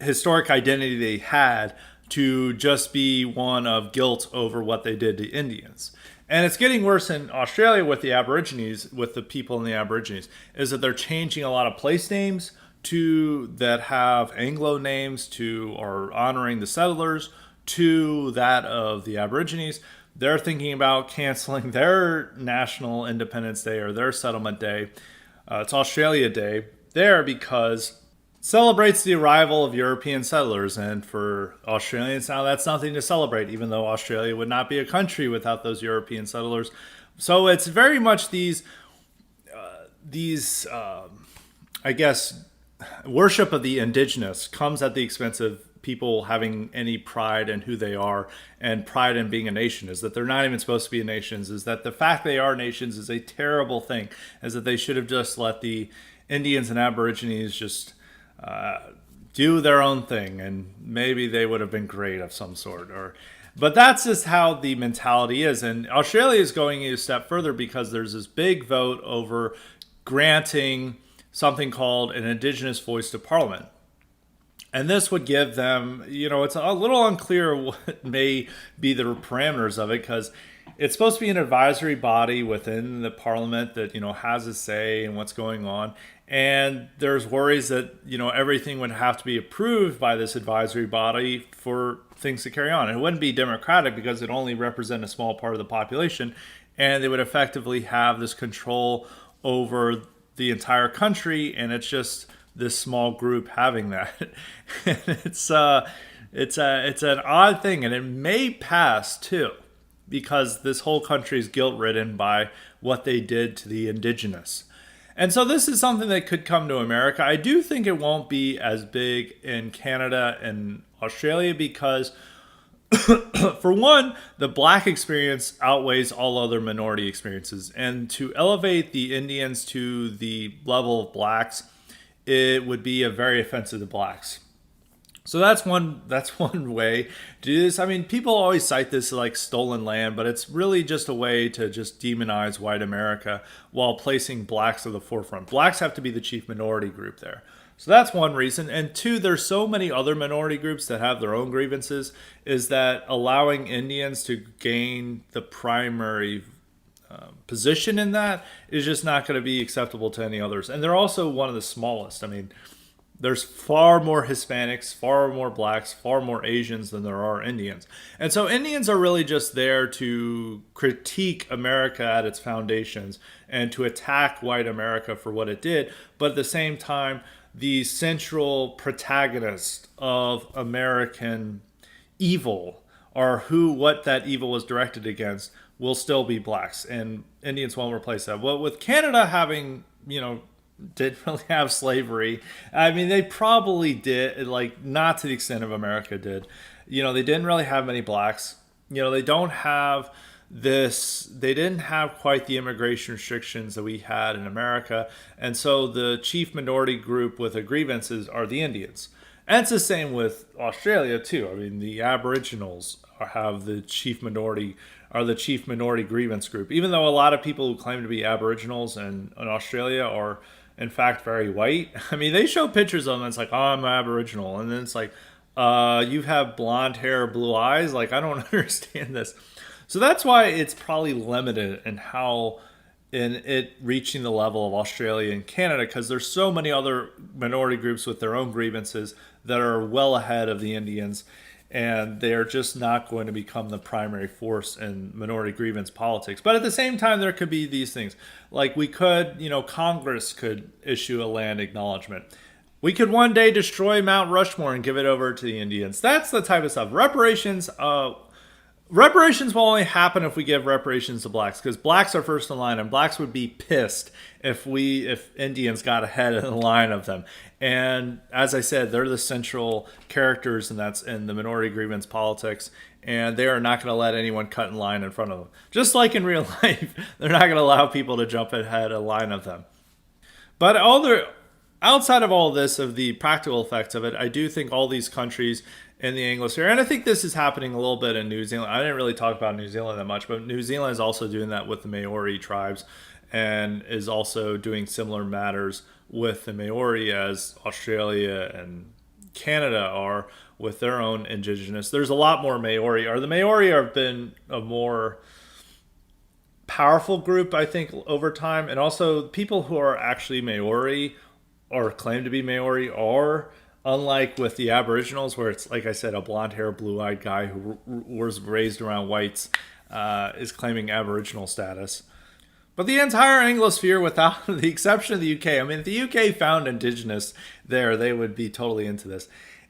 historic identity they had to just be one of guilt over what they did to Indians. And it's getting worse in Australia with the Aborigines, with the people in the Aborigines, is that they're changing a lot of place names that have Anglo names or honoring the settlers to that of the Aborigines. They're thinking about canceling their National Independence Day or their Settlement Day. It's Australia Day there, because celebrates the arrival of European settlers, and for Australians now that's nothing to celebrate, even though Australia would not be a country without those European settlers. So it's very much these I guess worship of the indigenous comes at the expense of people having any pride in who they are and pride in being a nation. Is that they're not even supposed to be nations, is that the fact they are nations is a terrible thing, is that they should have just let the Indians and Aborigines just do their own thing, and maybe they would have been great of some sort. But that's just how the mentality is. And Australia is going a step further, because there's this big vote over granting something called an Indigenous voice to Parliament. And this would give them, it's a little unclear what may be the parameters of it, because it's supposed to be an advisory body within the Parliament that, has a say in what's going on. And there's worries that, everything would have to be approved by this advisory body for things to carry on. And it wouldn't be democratic, because it only represent a small part of the population. And they would effectively have this control over the entire country. And it's just this small group having that. It's an odd thing, and it may pass too, because this whole country is guilt-ridden by what they did to the indigenous. And so this is something that could come to America. I do think it won't be as big in Canada and Australia because, for one, the black experience outweighs all other minority experiences. And to elevate the Indians to the level of blacks, it would be a very offensive to blacks. So that's one way to do this. I mean, people always cite this as like stolen land, but it's really just a way to just demonize white America while placing blacks at the forefront. Blacks have to be the chief minority group there. So that's one reason. And two, there's so many other minority groups that have their own grievances, is that allowing Indians to gain the primary position in that is just not going to be acceptable to any others. And they're also one of the smallest. I mean, there's far more Hispanics, far more blacks, far more Asians than there are Indians. And so Indians are really just there to critique America at its foundations and to attack white America for what it did. But at the same time, the central protagonist of American evil, or what that evil was directed against, will still be blacks. And Indians won't replace that. Well, with Canada having, didn't really have slavery. I mean, they probably did, like, not to the extent of America did. They didn't really have many blacks. They don't have they didn't have quite the immigration restrictions that we had in America. And so the chief minority group with grievances are the Indians. And it's the same with Australia, too. I mean, the Aboriginals have the chief minority grievance group. Even though a lot of people who claim to be Aboriginals in Australia are in fact very white. I mean, they show pictures of them and it's like, oh, I'm Aboriginal. And then it's like, you have blonde hair, blue eyes. Like, I don't understand this. So that's why it's probably limited in it reaching the level of Australia and Canada, because there's so many other minority groups with their own grievances that are well ahead of the Indians. And they're just not going to become the primary force in minority grievance politics. But at the same time, there could be these things. Like Congress could issue a land acknowledgement. We could one day destroy Mount Rushmore and give it over to the Indians. That's the type of stuff. Reparations will only happen if we give reparations to blacks, because blacks are first in line, and blacks would be pissed if Indians got ahead in the line of them. And as I said, they're the central characters, and that's in the minority grievance politics, and they are not going to let anyone cut in line in front of them. Just like in real life, they're not going to allow people to jump ahead a line of them. But outside of all this, of the practical effects of it, I do think all these countries in the Anglosphere, and I think this is happening a little bit in New Zealand. I didn't really talk about New Zealand that much, but New Zealand is also doing that with the Maori tribes, and is also doing similar matters with the Maori as Australia and Canada are with their own indigenous. There's a lot more Maori. The Maori have been a more powerful group, I think, over time. And also people who are actually Maori or claim to be Maori are, unlike with the Aboriginals, where it's, like I said, a blonde-haired, blue-eyed guy who was raised around whites is claiming Aboriginal status. But the entire Anglosphere, without the exception of the UK, I mean, if the UK found Indigenous there, they would be totally into this.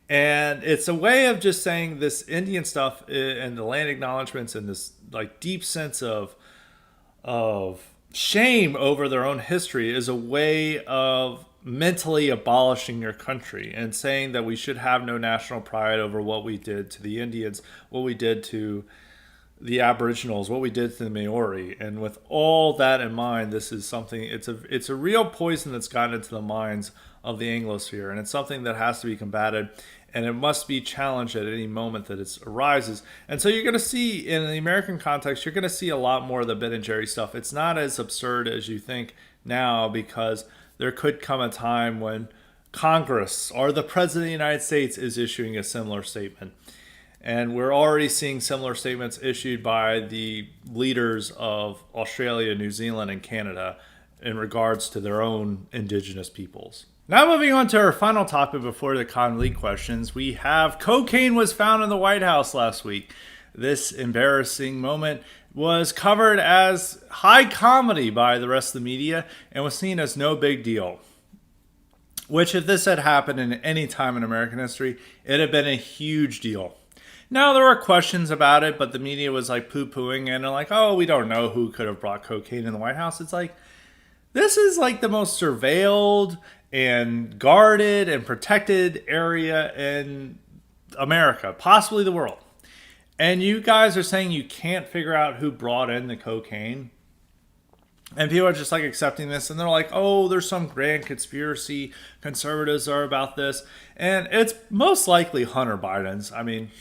And it's a way of just saying this Indian stuff and the land acknowledgements and this like deep sense of shame over their own history is a way of mentally abolishing your country and saying that we should have no national pride over what we did to the Indians, what we did to the Aboriginals, what we did to the Maori. And with all that in mind, this is something, it's a real poison that's gotten into the minds of the Anglosphere, and it's something that has to be combated, and it must be challenged at any moment that it arises. And so you're going to see, in the American context, you're going to see a lot more of the Ben and Jerry stuff. It's not as absurd as you think now, because there could come a time when Congress or the President of the United States is issuing a similar statement. And we're already seeing similar statements issued by the leaders of Australia, New Zealand, and Canada in regards to their own Indigenous peoples. Now moving on to our final topic before the con league questions, we have cocaine was found in the White House last week. This embarrassing moment was covered as high comedy by the rest of the media and was seen as no big deal. Which, if this had happened in any time in American history, it'd have been a huge deal. Now, there were questions about it, but the media was like poo-pooing and like, oh, we don't know who could have brought cocaine in the White House. It's like, This is like the most surveilled and guarded and protected area in America, possibly the world. And you guys are saying you can't figure out who brought in the cocaine. And people are just like accepting this, and they're like, oh, there's some grand conspiracy. Conservatives are about this. And it's most likely Hunter Biden's. I mean,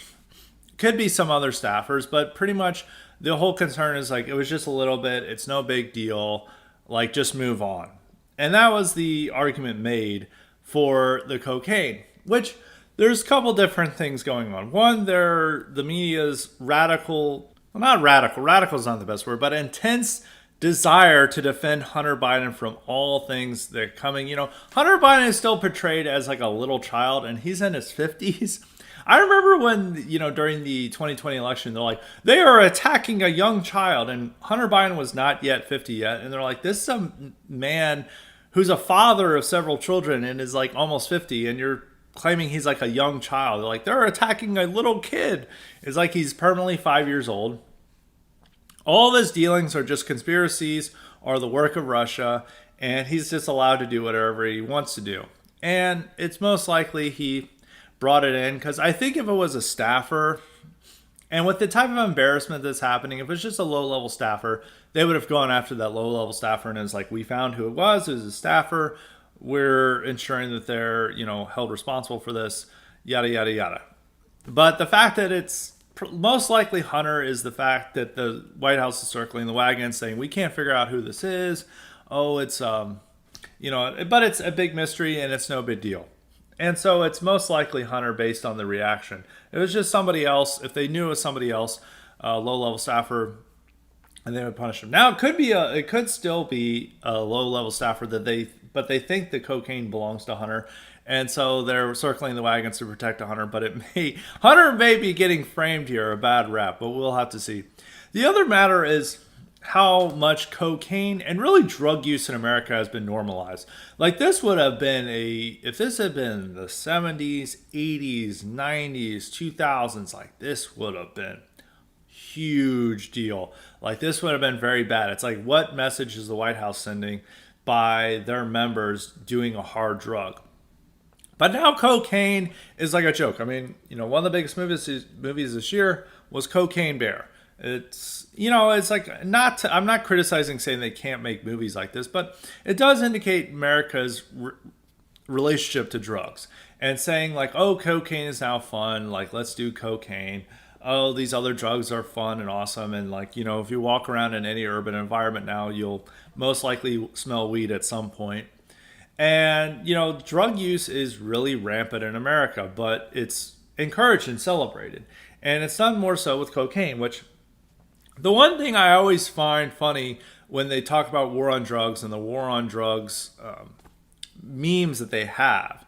could be some other staffers, but pretty much the whole concern is like, it was just a little bit. It's no big deal. Like, just move on. And that was the argument made for the cocaine, which there's a couple different things going on. One, the media's radical, well, not radical, radical is not the best word, but intense desire to defend Hunter Biden from all things that are coming. You know, Hunter Biden is still portrayed as like a little child, and he's in his 50s. I remember when, during the 2020 election, they're like, they are attacking a young child, and Hunter Biden was not yet 50 yet, and they're like, this is a man who's a father of several children and is like almost 50, and you're claiming he's like a young child. They're like, they're attacking a little kid. It's like he's permanently 5 years old. All of his dealings are just conspiracies or the work of Russia, and he's just allowed to do whatever he wants to do. And it's most likely he brought it in because I think if it was a staffer, and with the type of embarrassment that's happening, if it's just a low-level staffer, they would have gone after that low-level staffer, and it's like, we found who it was a staffer, we're ensuring that they're, held responsible for this, yada, yada, yada. But the fact that it's most likely Hunter is the fact that the White House is circling the wagon saying, we can't figure out who this is. Oh, it's, but it's a big mystery and it's no big deal. And so it's most likely Hunter based on the reaction. It was just somebody else. If they knew it was somebody else, a low-level staffer, and they would punish him. Now it could still be a low-level staffer but they think the cocaine belongs to Hunter, and so they're circling the wagons to protect Hunter. But Hunter may be getting framed here, a bad rap, but we'll have to see. The other matter is how much cocaine and really drug use in America has been normalized. Like, this would have been if this had been the 70s, 80s, 90s, 2000s, like, this would have been huge deal. Like, this would have been very bad. It's like, what message is the White House sending by their members doing a hard drug? But now cocaine is like a joke. I mean, one of the biggest movies this year was Cocaine Bear. It's, it's like, I'm not criticizing saying they can't make movies like this, but it does indicate America's relationship to drugs and saying like, oh, cocaine is now fun. Like, let's do cocaine. Oh, these other drugs are fun and awesome. And like, if you walk around in any urban environment now, you'll most likely smell weed at some point. And, drug use is really rampant in America, but it's encouraged and celebrated. And it's done more so with cocaine, which the one thing I always find funny when they talk about war on drugs and the war on drugs memes that they have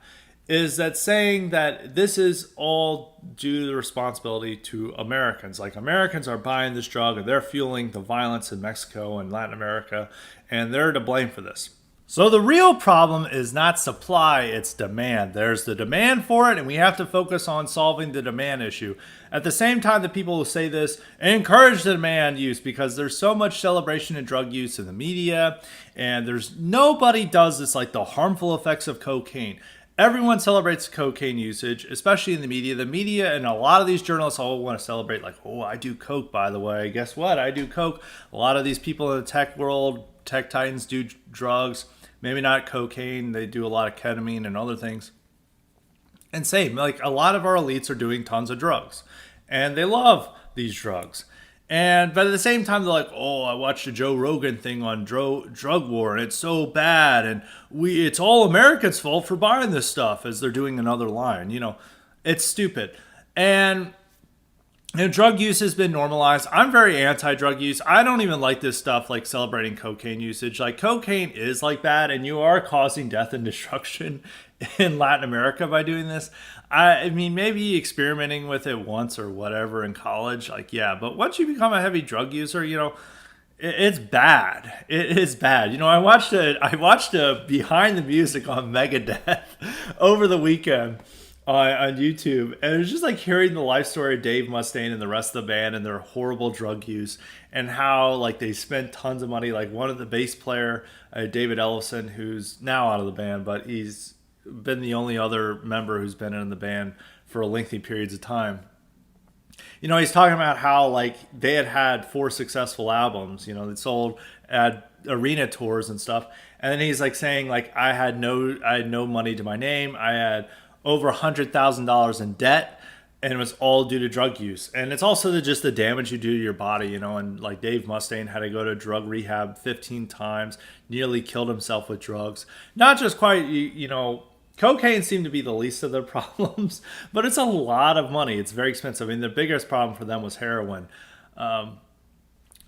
is that saying that this is all due to the responsibility to Americans. Like, Americans are buying this drug and they're fueling the violence in Mexico and Latin America, and they're to blame for this. So the real problem is not supply, it's demand. There's the demand for it, and we have to focus on solving the demand issue. At the same time, the people who say this encourage the demand use because there's so much celebration in drug use in the media, and nobody does this, like the harmful effects of cocaine. Everyone celebrates cocaine usage, especially in the media. The media and a lot of these journalists all want to celebrate, like, oh, I do coke, by the way. Guess what? I do coke. A lot of these people in the tech world, tech titans, do drugs. Maybe not cocaine. They do a lot of ketamine and other things. And same, like, a lot of our elites are doing tons of drugs. And they love these drugs. But at the same time, they're like, oh, I watched a Joe Rogan thing on drug war, and it's so bad. And it's all Americans' fault for buying this stuff, as they're doing another line. It's stupid. And drug use has been normalized. I'm very anti-drug use. I don't even like this stuff like celebrating cocaine usage. Like, cocaine is like bad, and you are causing death and destruction in Latin America by doing this. I mean, maybe experimenting with it once or whatever in college, like, yeah. But once you become a heavy drug user, it's bad. It is bad. I watched a Behind the Music on Megadeth over the weekend. on YouTube, and it was just like hearing the life story of Dave Mustaine and the rest of the band and their horrible drug use, and how like they spent tons of money. Like one of the bass player, David Ellison, who's now out of the band, but he's been the only other member who's been in the band for lengthy periods of time. He's talking about how like they had four successful albums. They sold at arena tours and stuff, and then he's like saying like I had no money to my name. I had over $100,000 in debt, and it was all due to drug use. And it's also just the damage you do to your body. And like Dave Mustaine had to go to drug rehab 15 times, nearly killed himself with drugs. Not just quite, cocaine seemed to be the least of their problems, but it's a lot of money. It's very expensive. I mean, the biggest problem for them was heroin. And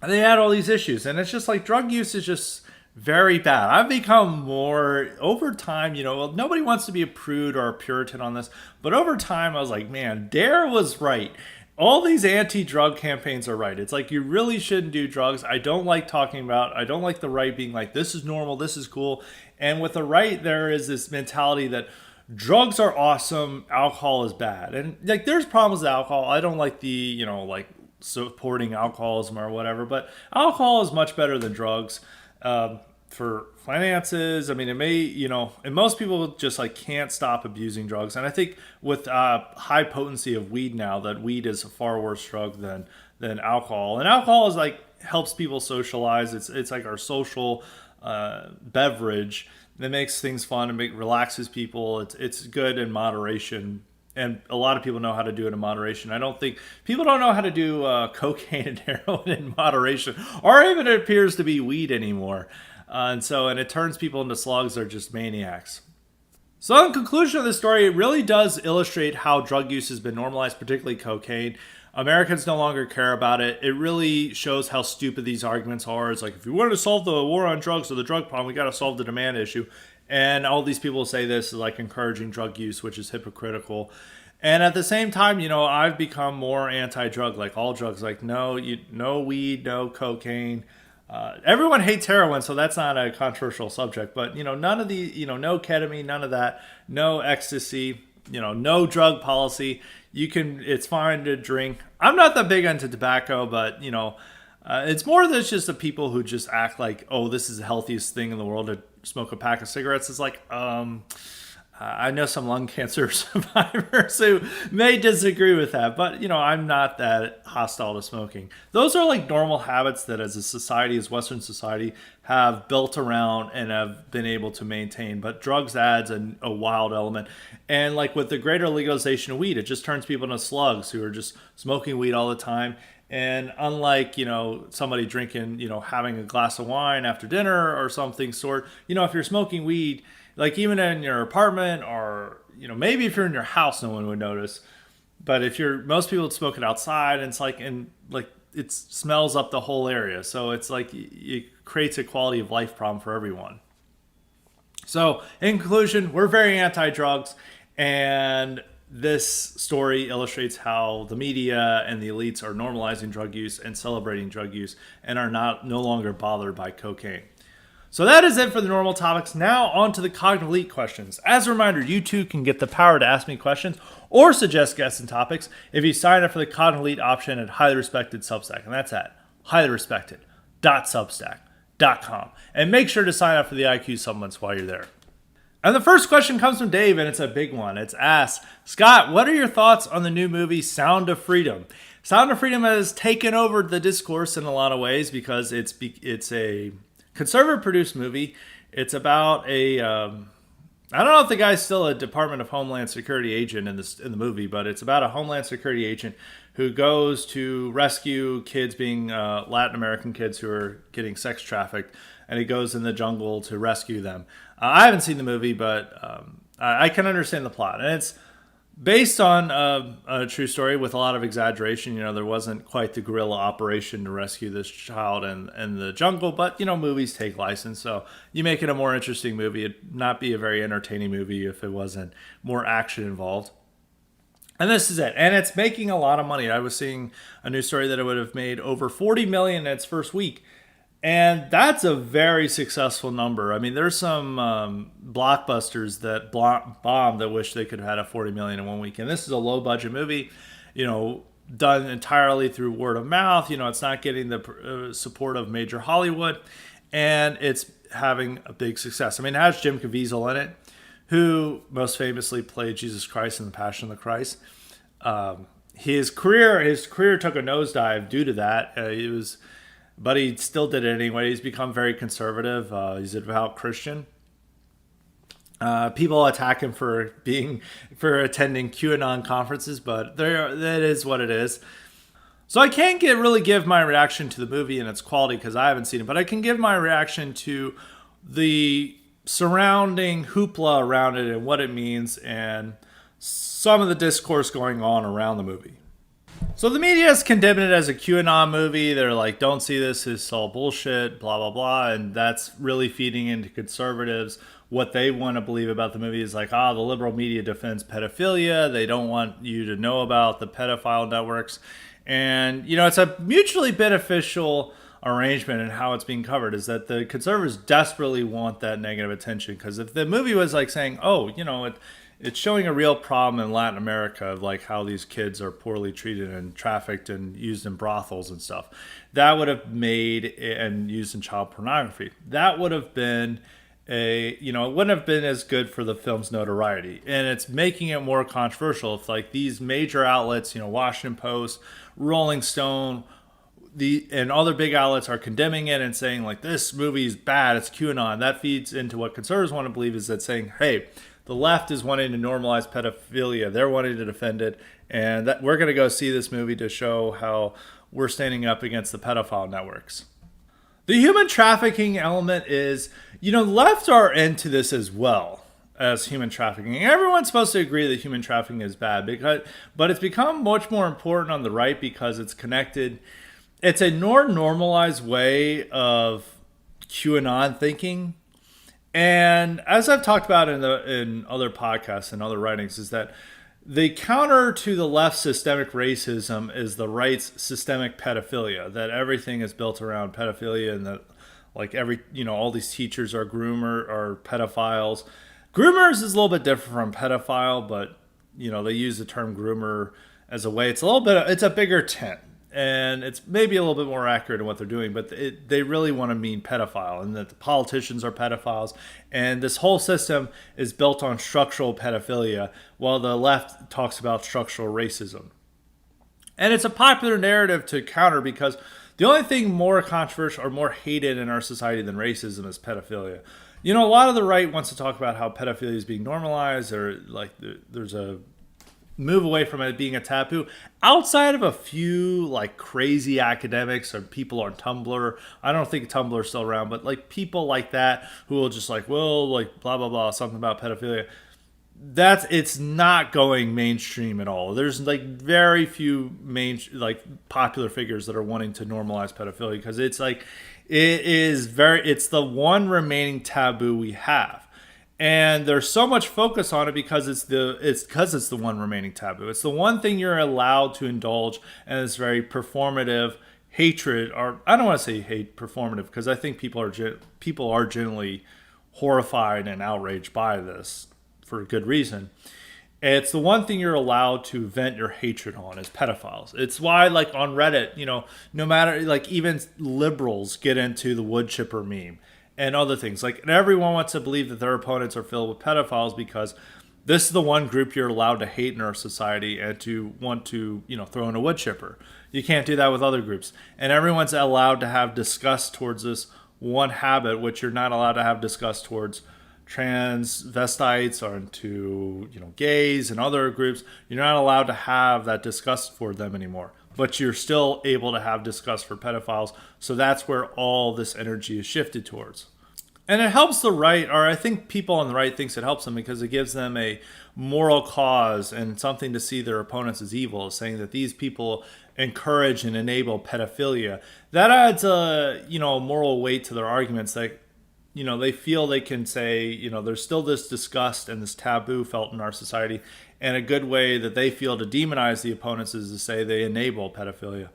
they had all these issues, and it's just like drug use is just very bad. I've become more over time. Well, nobody wants to be a prude or a Puritan on this, but over time, I was like, man, Dare was right. All these anti-drug campaigns are right. It's like you really shouldn't do drugs. I don't like talking about. I don't like the right being like this is normal, this is cool, and with the right, there is this mentality that drugs are awesome, alcohol is bad, and like there's problems with alcohol. I don't like the like supporting alcoholism or whatever, but alcohol is much better than drugs for finances. I mean, it may, and most people just like can't stop abusing drugs. And I think with high potency of weed now, that weed is a far worse drug than alcohol. And alcohol is like helps people socialize. It's like our social beverage that makes things fun and relaxes people. It's good in moderation, and a lot of people know how to do it in moderation. I don't think people don't know how to do cocaine and heroin in moderation, or even it appears to be weed anymore. And it turns people into slugs or just maniacs. So in conclusion of this story, it really does illustrate how drug use has been normalized, particularly cocaine. Americans no longer care about it. It really shows how stupid these arguments are. It's like, if you want to solve the war on drugs or the drug problem, we got to solve the demand issue. And all these people say this is like encouraging drug use, which is hypocritical. And at the same time, I've become more anti-drug, like all drugs. Like no weed, no cocaine. Everyone hates heroin, so that's not a controversial subject. But none of the no ketamine, none of that, no ecstasy, no drug policy. It's fine to drink. I'm not that big into tobacco, but it's more than just the people who just act like, oh, this is the healthiest thing in the world to smoke a pack of cigarettes. It's like, I know some lung cancer survivors who may disagree with that, but I'm not that hostile to smoking. Those are like normal habits that as a society, as Western society, have built around and have been able to maintain. But drugs adds a wild element. And like with the greater legalization of weed, it just turns people into slugs who are just smoking weed all the time. And unlike, somebody drinking, having a glass of wine after dinner or something if you're smoking weed, like even in your apartment or, maybe if you're in your house, no one would notice. But most people would smoke it outside, and it's like, it smells up the whole area. So it's like, it creates a quality of life problem for everyone. So in conclusion, we're very anti-drugs, and this story illustrates how the media and the elites are normalizing drug use and celebrating drug use and are no longer bothered by cocaine. So that is it for the normal topics. Now on to the Cognitive Elite questions. As a reminder, you too can get the power to ask me questions or suggest guests and topics if you sign up for the Cognitive Elite option at Highly Respected Substack. And that's at highly-respected.substack.com. And make sure to sign up for the IQ supplements while you're there. And the first question comes from Dave, and it's a big one. It's asked, Scott, what are your thoughts on the new movie Sound of Freedom? Sound of Freedom has taken over the discourse in a lot of ways because it's a conservative produced movie. It's about I don't know if the guy's still a Department of Homeland Security agent in the movie, but it's about a Homeland Security agent who goes to rescue kids, being Latin American kids who are getting sex trafficked, and he goes in the jungle to rescue them. I haven't seen the movie, but I can understand the plot, and it's based on a true story with a lot of exaggeration. There wasn't quite the guerrilla operation to rescue this child in the jungle, but movies take license, so you make it a more interesting movie. It'd not be a very entertaining movie if it wasn't more action involved. And this is it. And it's making a lot of money. I was seeing a news story that it would have made over $40 million in its first week. And that's a very successful number. I mean, there's some blockbusters that bombed that wish they could have had a 40 million in one weekend. This is a low budget movie, you know, done entirely through word of mouth. You know, it's not getting the support of major Hollywood, and it's having a big success. I mean, it has Jim Caviezel in it, who most famously played Jesus Christ in The Passion of the Christ. His career took a nosedive due to that. But he still did it anyway. He's become very conservative. He's a devout Christian. People attack him for attending QAnon conferences, but that is what it is. So I can't really give my reaction to the movie and its quality because I haven't seen it, but I can give my reaction to the surrounding hoopla around it and what it means and some of the discourse going on around the movie. So the media has condemned it as a QAnon movie. They're like, don't see this as all bullshit, blah, blah, blah. And that's really feeding into conservatives. What they want to believe about the movie is like, the liberal media defends pedophilia. They don't want you to know about the pedophile networks. And, you know, it's a mutually beneficial arrangement in how it's being covered is that the conservatives desperately want that negative attention. Because if the movie was like saying, it's showing a real problem in Latin America of like how these kids are poorly treated and trafficked and used in brothels and stuff. That would have made and used in child pornography. That would have been it wouldn't have been as good for the film's notoriety. And it's making it more controversial. If like these major outlets, Washington Post, Rolling Stone, and other big outlets are condemning it and saying like this movie is bad, it's QAnon. That feeds into what conservatives want to believe is that saying, hey, the left is wanting to normalize pedophilia. They're wanting to defend it. And that we're going to go see this movie to show how we're standing up against the pedophile networks. The human trafficking element is, left are into this as well as human trafficking. Everyone's supposed to agree that human trafficking is bad, but it's become much more important on the right because it's connected. It's a more normalized way of QAnon thinking. And as I've talked about in other podcasts and other writings, is that the counter to the left's systemic racism is the right's systemic pedophilia. That everything is built around pedophilia, and that like all these teachers are pedophiles. Groomers is a little bit different from pedophile, but they use the term groomer as a way. It's a bigger tent. And it's maybe a little bit more accurate in what they're doing, but they really want to mean pedophile, and that the politicians are pedophiles. And this whole system is built on structural pedophilia, while the left talks about structural racism. And it's a popular narrative to counter because the only thing more controversial or more hated in our society than racism is pedophilia. A lot of the right wants to talk about how pedophilia is being normalized, or like there's a move away from it being a taboo. Outside of a few like crazy academics or people on Tumblr, I don't think Tumblr is still around, but like people like that who will just like, well, like blah blah blah, something about pedophilia. It's not going mainstream at all. There's like very few popular figures that are wanting to normalize pedophilia because it's the one remaining taboo we have. And there's so much focus on it because it's the one remaining taboo. It's the one thing you're allowed to indulge, and it's very performative hatred. Or I don't want to say hate performative because I think people are generally horrified and outraged by this for good reason. It's the one thing you're allowed to vent your hatred on is pedophiles. It's why, like on Reddit, no matter like even liberals get into the wood chipper meme. And other things. And everyone wants to believe that their opponents are filled with pedophiles because this is the one group you're allowed to hate in our society and to want to, throw in a wood chipper. You can't do that with other groups. And everyone's allowed to have disgust towards this one habit, which you're not allowed to have disgust towards transvestites or to, gays and other groups. You're not allowed to have that disgust for them anymore. But you're still able to have disgust for pedophiles. So that's where all this energy is shifted towards. And it helps the right, or I think people on the right thinks it helps them because it gives them a moral cause and something to see their opponents as evil, saying that these people encourage and enable pedophilia. That adds a moral weight to their arguments. Like, they feel they can say, there's still this disgust and this taboo felt in our society. And a good way that they feel to demonize the opponents is to say they enable pedophilia.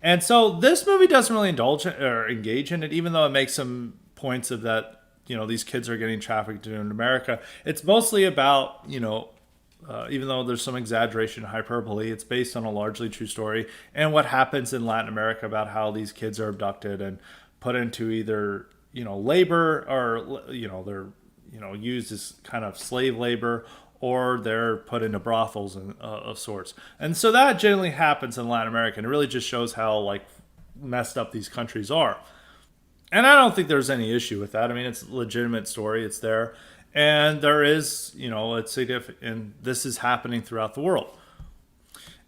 And so this movie doesn't really indulge or engage in it, even though it makes some points of that, these kids are getting trafficked in America. It's mostly about, even though there's some exaggeration and hyperbole, it's based on a largely true story and what happens in Latin America about how these kids are abducted and put into either, labor or, they're, used as kind of slave labor, or they're put into brothels of sorts. And so that generally happens in Latin America. And it really just shows how like messed up these countries are. And I don't think there's any issue with that. I mean, it's a legitimate story. It's there. And there is, it's significant. And this is happening throughout the world.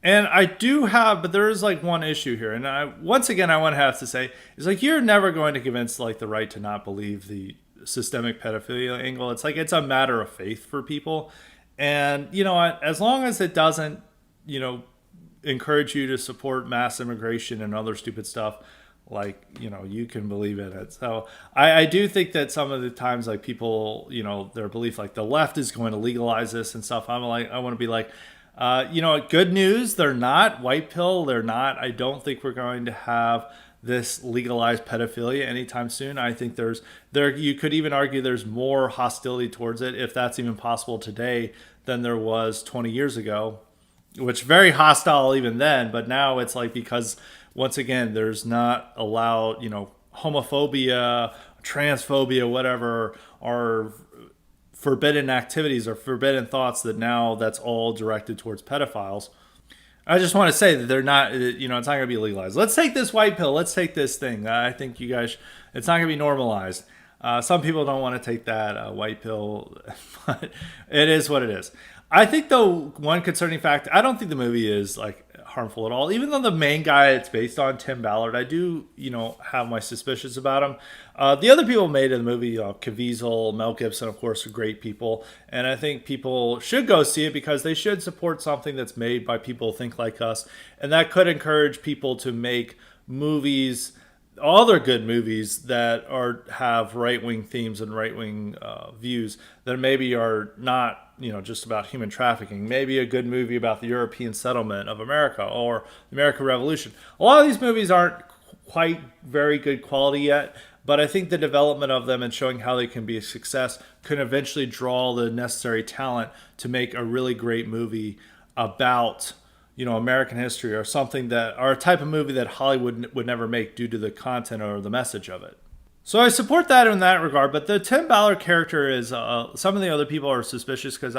And I do have, but there is like one issue here. And once again, I want to have to say, is like, you're never going to convince like the right to not believe the systemic pedophilia angle. It's like, it's a matter of faith for people. And, as long as it doesn't, encourage you to support mass immigration and other stupid stuff, like, you can believe in it. So I do think that some of the times, like people, their belief, like the left is going to legalize this and stuff. I want to be like, good news. They're not. White pill. They're not. I don't think we're going to have this legalized pedophilia anytime soon. I think you could even argue there's more hostility towards it, if that's even possible today, than there was 20 years ago, which very hostile even then. But now it's like, because once again, there's not allowed, homophobia, transphobia, whatever, are forbidden activities or forbidden thoughts, that now that's all directed towards pedophiles. I just want to say that they're not, it's not going to be legalized. Let's take this white pill. Let's take this thing. I think you guys, it's not going to be normalized. Some people don't want to take that white pill, but it is what it is. I think, though, one concerning fact, I don't think the movie is like harmful at all. Even though the main guy it's based on, Tim Ballard, I do, have my suspicions about him. The other people made in the movie, Caviezel, Mel Gibson, of course, are great people. And I think people should go see it because they should support something that's made by people who think like us. And that could encourage people to make movies, other good movies that have right-wing themes and right-wing views that maybe are not, just about human trafficking. Maybe a good movie about the European settlement of America or the American Revolution. A lot of these movies aren't quite very good quality yet, but I think the development of them and showing how they can be a success can eventually draw the necessary talent to make a really great movie about, American history, or something or a type of movie that Hollywood would never make due to the content or the message of it. So I support that in that regard, but the Tim Ballard character is, some of the other people are suspicious because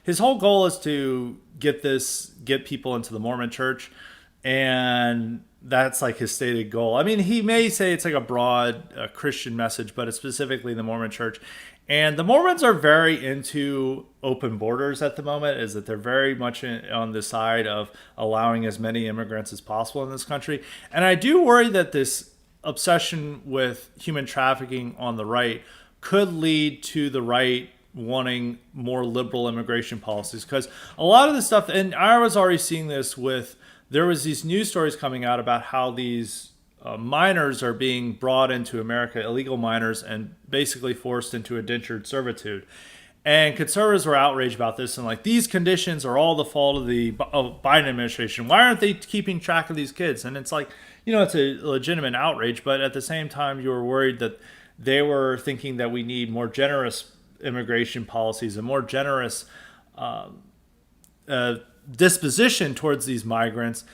his whole goal is to get people into the Mormon church, and that's like his stated goal. I mean, he may say it's like a broad Christian message, but it's specifically the Mormon church. And the Mormons are very into open borders at the moment, is that they're very much on the side of allowing as many immigrants as possible in this country. And I do worry that this obsession with human trafficking on the right could lead to the right wanting more liberal immigration policies, because a lot of the stuff, and I was already seeing this there was these news stories coming out about how these minors are being brought into America, illegal minors, and basically forced into indentured servitude. And conservatives were outraged about this and like, these conditions are all the fault of the Biden administration. Why aren't they keeping track of these kids? And it's like, it's a legitimate outrage, but at the same time, you were worried that they were thinking that we need more generous immigration policies and more generous disposition towards these migrants.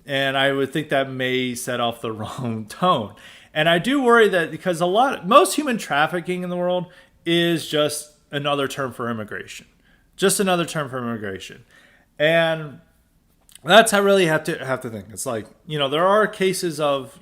And I would think that may set off the wrong tone. And I do worry that because most human trafficking in the world is just another term for immigration. Just another term for immigration. And that's how I really have to think. It's like, there are cases of,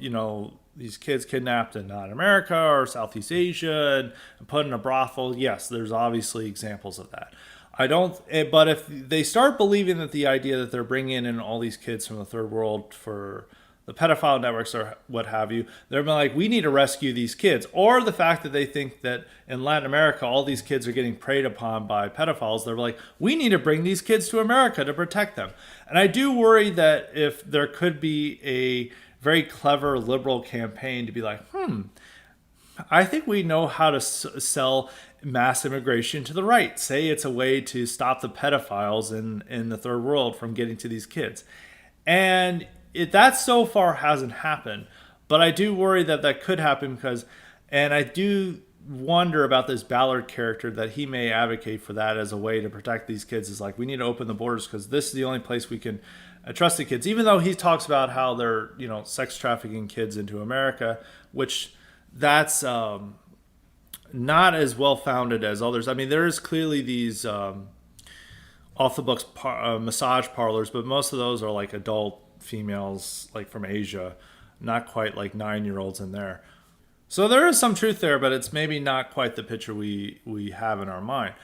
these kids kidnapped in not America or Southeast Asia and put in a brothel. Yes, there's obviously examples of that. But if they start believing that the idea that they're bringing in all these kids from the third world for the pedophile networks or what have you, they're like, we need to rescue these kids. Or the fact that they think that in Latin America, all these kids are getting preyed upon by pedophiles. They're like, we need to bring these kids to America to protect them. And I do worry that if there could be a very clever liberal campaign to be like, I think we know how to sell mass immigration to the right. Say it's a way to stop the pedophiles in the third world from getting to these kids. And that so far hasn't happened, but I do worry that that could happen because, and I do wonder about this Ballard character that he may advocate for that as a way to protect these kids. Is like we need to open the borders because this is the only place we can trust the kids. Even though he talks about how they're sex trafficking kids into America, which that's not as well founded as others. I mean, there is clearly these off the books massage parlors, but most of those are like adult females, like from Asia, not quite like 9-year-olds in there. So there is some truth there, but it's maybe not quite the picture we have in our mind.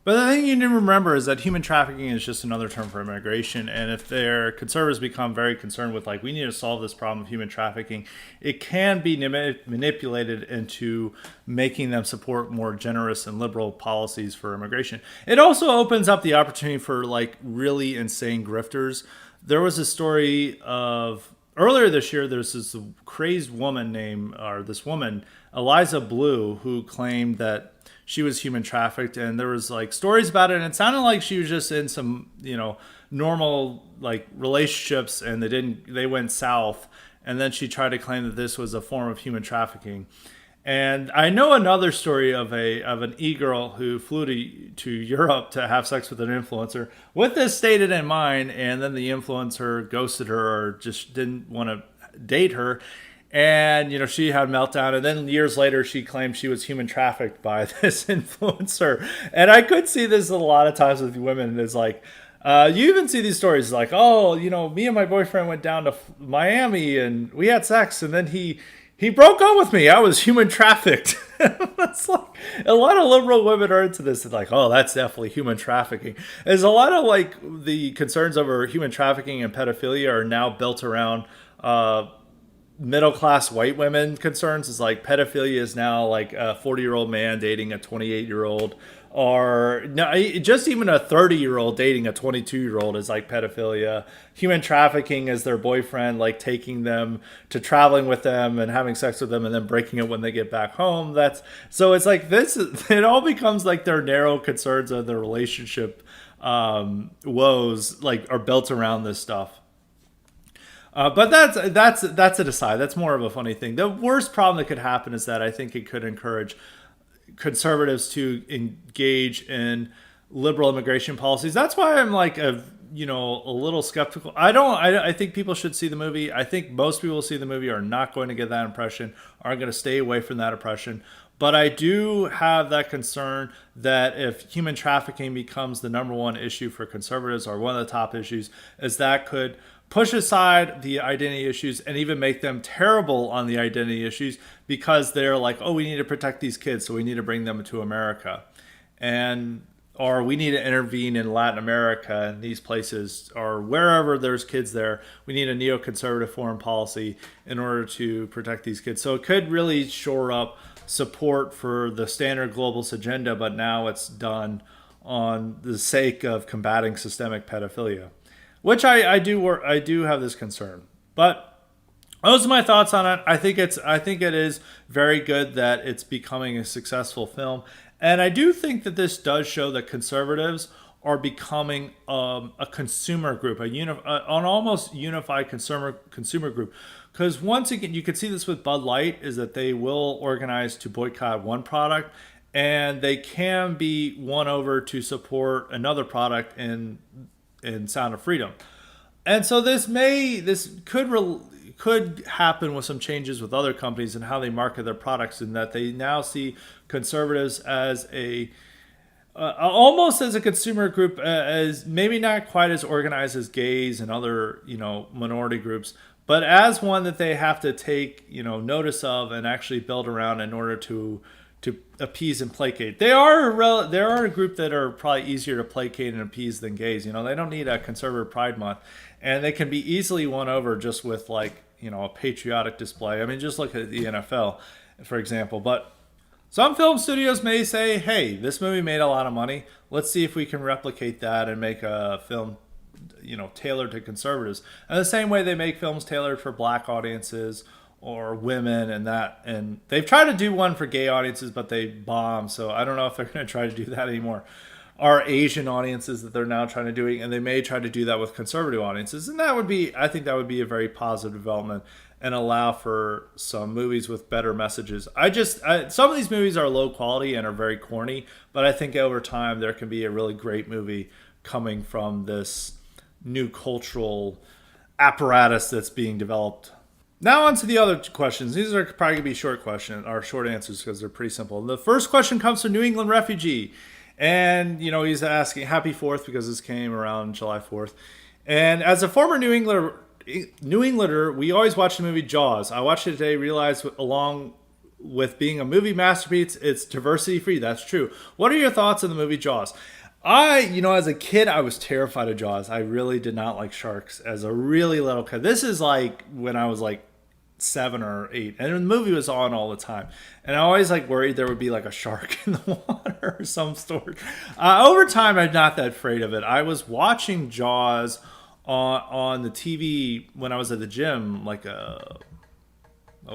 But the thing you need to remember is that human trafficking is just another term for immigration. And if their conservatives become very concerned with, like, we need to solve this problem of human trafficking, it can be manipulated into making them support more generous and liberal policies for immigration. It also opens up the opportunity for, like, really insane grifters. There was a story of earlier this year, there's this crazed woman this woman, Eliza Blue, who claimed that she was human trafficked, and there was like stories about it, and it sounded like she was just in some normal like relationships, and they went south, and then she tried to claim that this was a form of human trafficking. And I know another story of an e-girl who flew to Europe to have sex with an influencer with this stated in mind, and then the influencer ghosted her or just didn't want to date her. And, she had a meltdown. And then years later, she claimed she was human trafficked by this influencer. And I could see this a lot of times with women. It's like, you even see these stories like, oh, me and my boyfriend went down to Miami and we had sex. And then he broke up with me. I was human trafficked. That's like a lot of liberal women are into this. It's like, oh, that's definitely human trafficking. There's a lot of like the concerns over human trafficking and pedophilia are now built around middle-class white women concerns. Is like pedophilia is now like a 40-year-old man dating a 28-year-old, or no, just even a 30-year-old dating a 22-year-old is like pedophilia. Human trafficking is their boyfriend like taking them to traveling with them and having sex with them and then breaking it when they get back home. So it's like this. It all becomes like their narrow concerns of their relationship woes like are built around this stuff. But that's an aside. That's more of a funny thing. The worst problem that could happen is that I think it could encourage conservatives to engage in liberal immigration policies. That's why I'm like a little skeptical. I think people should see the movie. I think most people who see the movie are not going to get that impression, are going to stay away from that impression. But I do have that concern that if human trafficking becomes the number one issue for conservatives, or one of the top issues, is that could push aside the identity issues and even make them terrible on the identity issues, because they're like, oh, we need to protect these kids, so we need to bring them to America. Or we need to intervene in Latin America and these places, or wherever there's kids there. We need a neoconservative foreign policy in order to protect these kids. So it could really shore up support for the standard globalist agenda, but now it's done on the sake of combating systemic pedophilia, which I do have this concern. But those are my thoughts on it. I think it is very good that it's becoming a successful film, and I do think that this does show that conservatives are becoming a consumer group, an almost unified consumer group. Because once again, you can see this with Bud Light, is that they will organize to boycott one product, and they can be won over to support another product in Sound of Freedom. And so this could happen with some changes with other companies and how they market their products, in that they now see conservatives as almost as a consumer group, as maybe not quite as organized as gays and other minority groups, but as one that they have to take notice of and actually build around in order to appease and placate. They are a group that are probably easier to placate and appease than gays. They don't need a conservative Pride Month, and they can be easily won over just with like a patriotic display. I mean, just look at the NFL, for example. But some film studios may say, hey, this movie made a lot of money. Let's see if we can replicate that and make a film tailored to conservatives. And the same way they make films tailored for black audiences or women and they've tried to do one for gay audiences, but they bomb. So I don't know if they're going to try to do that anymore. are Asian audiences that they're now trying to do, and they may try to do that with conservative audiences, and that would be, I think that would be a very positive development and allow for some movies with better messages. Some of these movies are low quality and are very corny, but I think over time there can be a really great movie coming from this new cultural apparatus that's being developed. Now on to the other questions. These are probably gonna be short questions or short answers because they're pretty simple. The first question comes from New England refugee, and he's asking Happy Fourth because this came around July 4th. And as a former New Englander, we always watch the movie Jaws. I watched it today, realized along with being a movie masterpiece, it's diversity free. That's true. What are your thoughts on the movie Jaws? As a kid, I was terrified of Jaws. I really did not like sharks as a really little kid. This is like when I was like 7 or 8, and the movie was on all the time, and I always like worried there would be like a shark in the water or some sort. Over time, I'm not that afraid of it. I was watching Jaws on the TV when I was at the gym, like a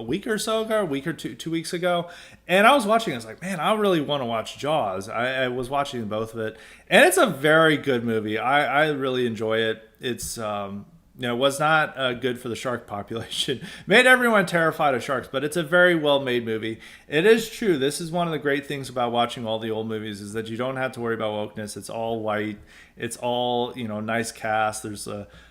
week or so ago, a week or 2 weeks ago, and I was watching. I was like, man, I really want to watch Jaws. I was watching both of it, and it's a very good movie. I really enjoy it. It's was not good for the shark population. Made everyone terrified of sharks, but it's a very well-made movie. It is true. This is one of the great things about watching all the old movies is that you don't have to worry about wokeness. It's all white. It's all, nice cast. There's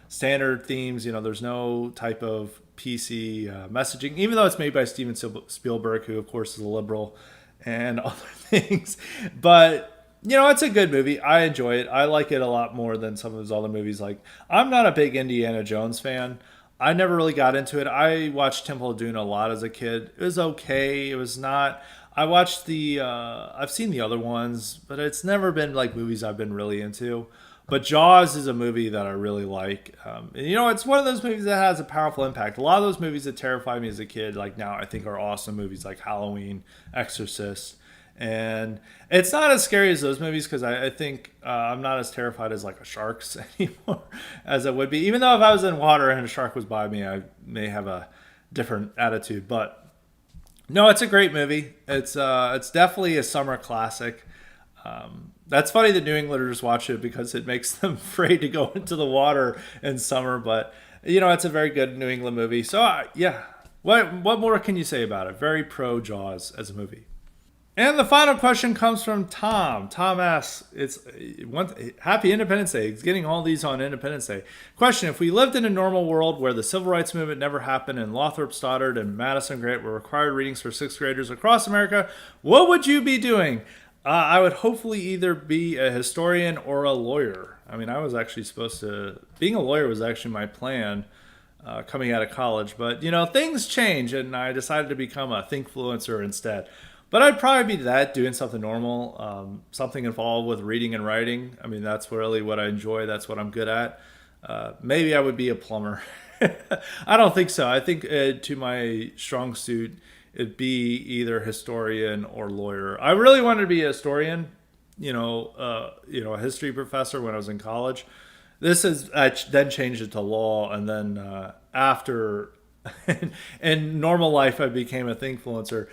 standard themes. There's no type of PC messaging, even though it's made by Steven Spielberg, who, of course, is a liberal and other things. But it's a good movie. I enjoy it. I like it a lot more than some of his other movies. Like, I'm not a big Indiana Jones fan. I never really got into it. I watched Temple of Doom a lot as a kid. It was okay. It was not. I watched I've seen the other ones, but it's never been like movies I've been really into. But Jaws is a movie that I really like. It's one of those movies that has a powerful impact. A lot of those movies that terrified me as a kid, like now I think are awesome movies like Halloween, Exorcist. And it's not as scary as those movies because I think I'm not as terrified as like a sharks anymore as I would be. Even though if I was in water and a shark was by me, I may have a different attitude. But no, it's a great movie. It's definitely a summer classic. That's funny that New Englanders watch it because it makes them afraid to go into the water in summer. But it's a very good New England movie. So yeah, what more can you say about it? Very pro Jaws as a movie. And the final question comes from Tom. Tom asks, Happy Independence Day. He's getting all these on Independence Day. Question, if we lived in a normal world where the civil rights movement never happened and Lothrop Stoddard and Madison Grant were required readings for 6th graders across America, what would you be doing? I would hopefully either be a historian or a lawyer. I mean, I was actually being a lawyer was actually my plan coming out of college. But, things change, and I decided to become a thinkfluencer instead. But I'd probably be doing something normal, something involved with reading and writing. I mean, that's really what I enjoy. That's what I'm good at. Maybe I would be a plumber. I don't think so. I think to my strong suit, it'd be either historian or lawyer. I really wanted to be a historian, a history professor when I was in college. I then changed it to law, and then after, in normal life, I became a thinkfluencer.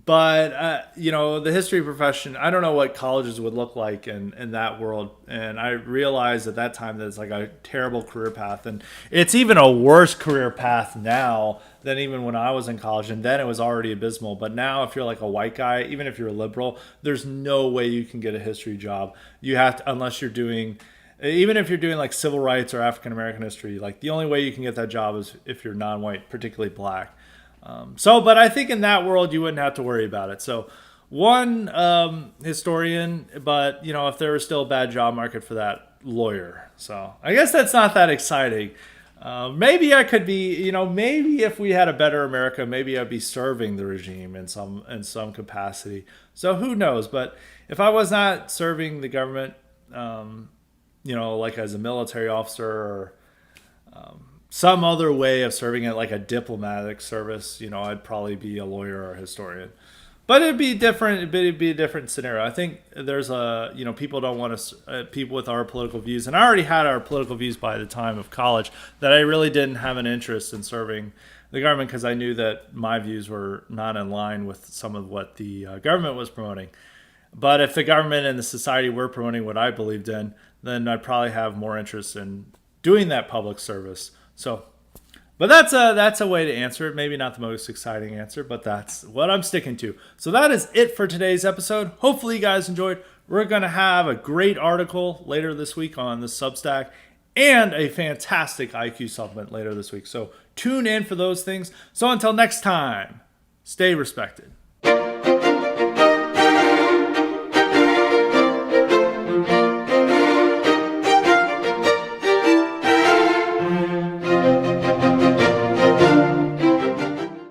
But, the history profession, I don't know what colleges would look like in that world. And I realized at that time that it's like a terrible career path. And it's even a worse career path now than even when I was in college. And then it was already abysmal. But now if you're like a white guy, even if you're a liberal, there's no way you can get a history job. You have to, unless you're doing, even if you're doing like civil rights or African American history, like the only way you can get that job is if you're non-white, particularly black. But I think in that world, you wouldn't have to worry about it. So one historian, but, if there was still a bad job market for that, lawyer. So I guess that's not that exciting. Maybe I could be, maybe if we had a better America, maybe I'd be serving the regime in some capacity. So who knows? But if I was not serving the government, like as a military officer or some other way of serving it, like a diplomatic service, I'd probably be a lawyer or a historian. But it'd be different. It'd be a different scenario. I think there's people don't want to, people with our political views, and I already had our political views by the time of college, that I really didn't have an interest in serving the government because I knew that my views were not in line with some of what the government was promoting. But if the government and the society were promoting what I believed in, then I'd probably have more interest in doing that public service. So, but that's a way to answer it. Maybe not the most exciting answer, but that's what I'm sticking to. So that is it for today's episode. Hopefully you guys enjoyed. We're going to have a great article later this week on the Substack and a fantastic IQ supplement later this week. So tune in for those things. So until next time, stay respected.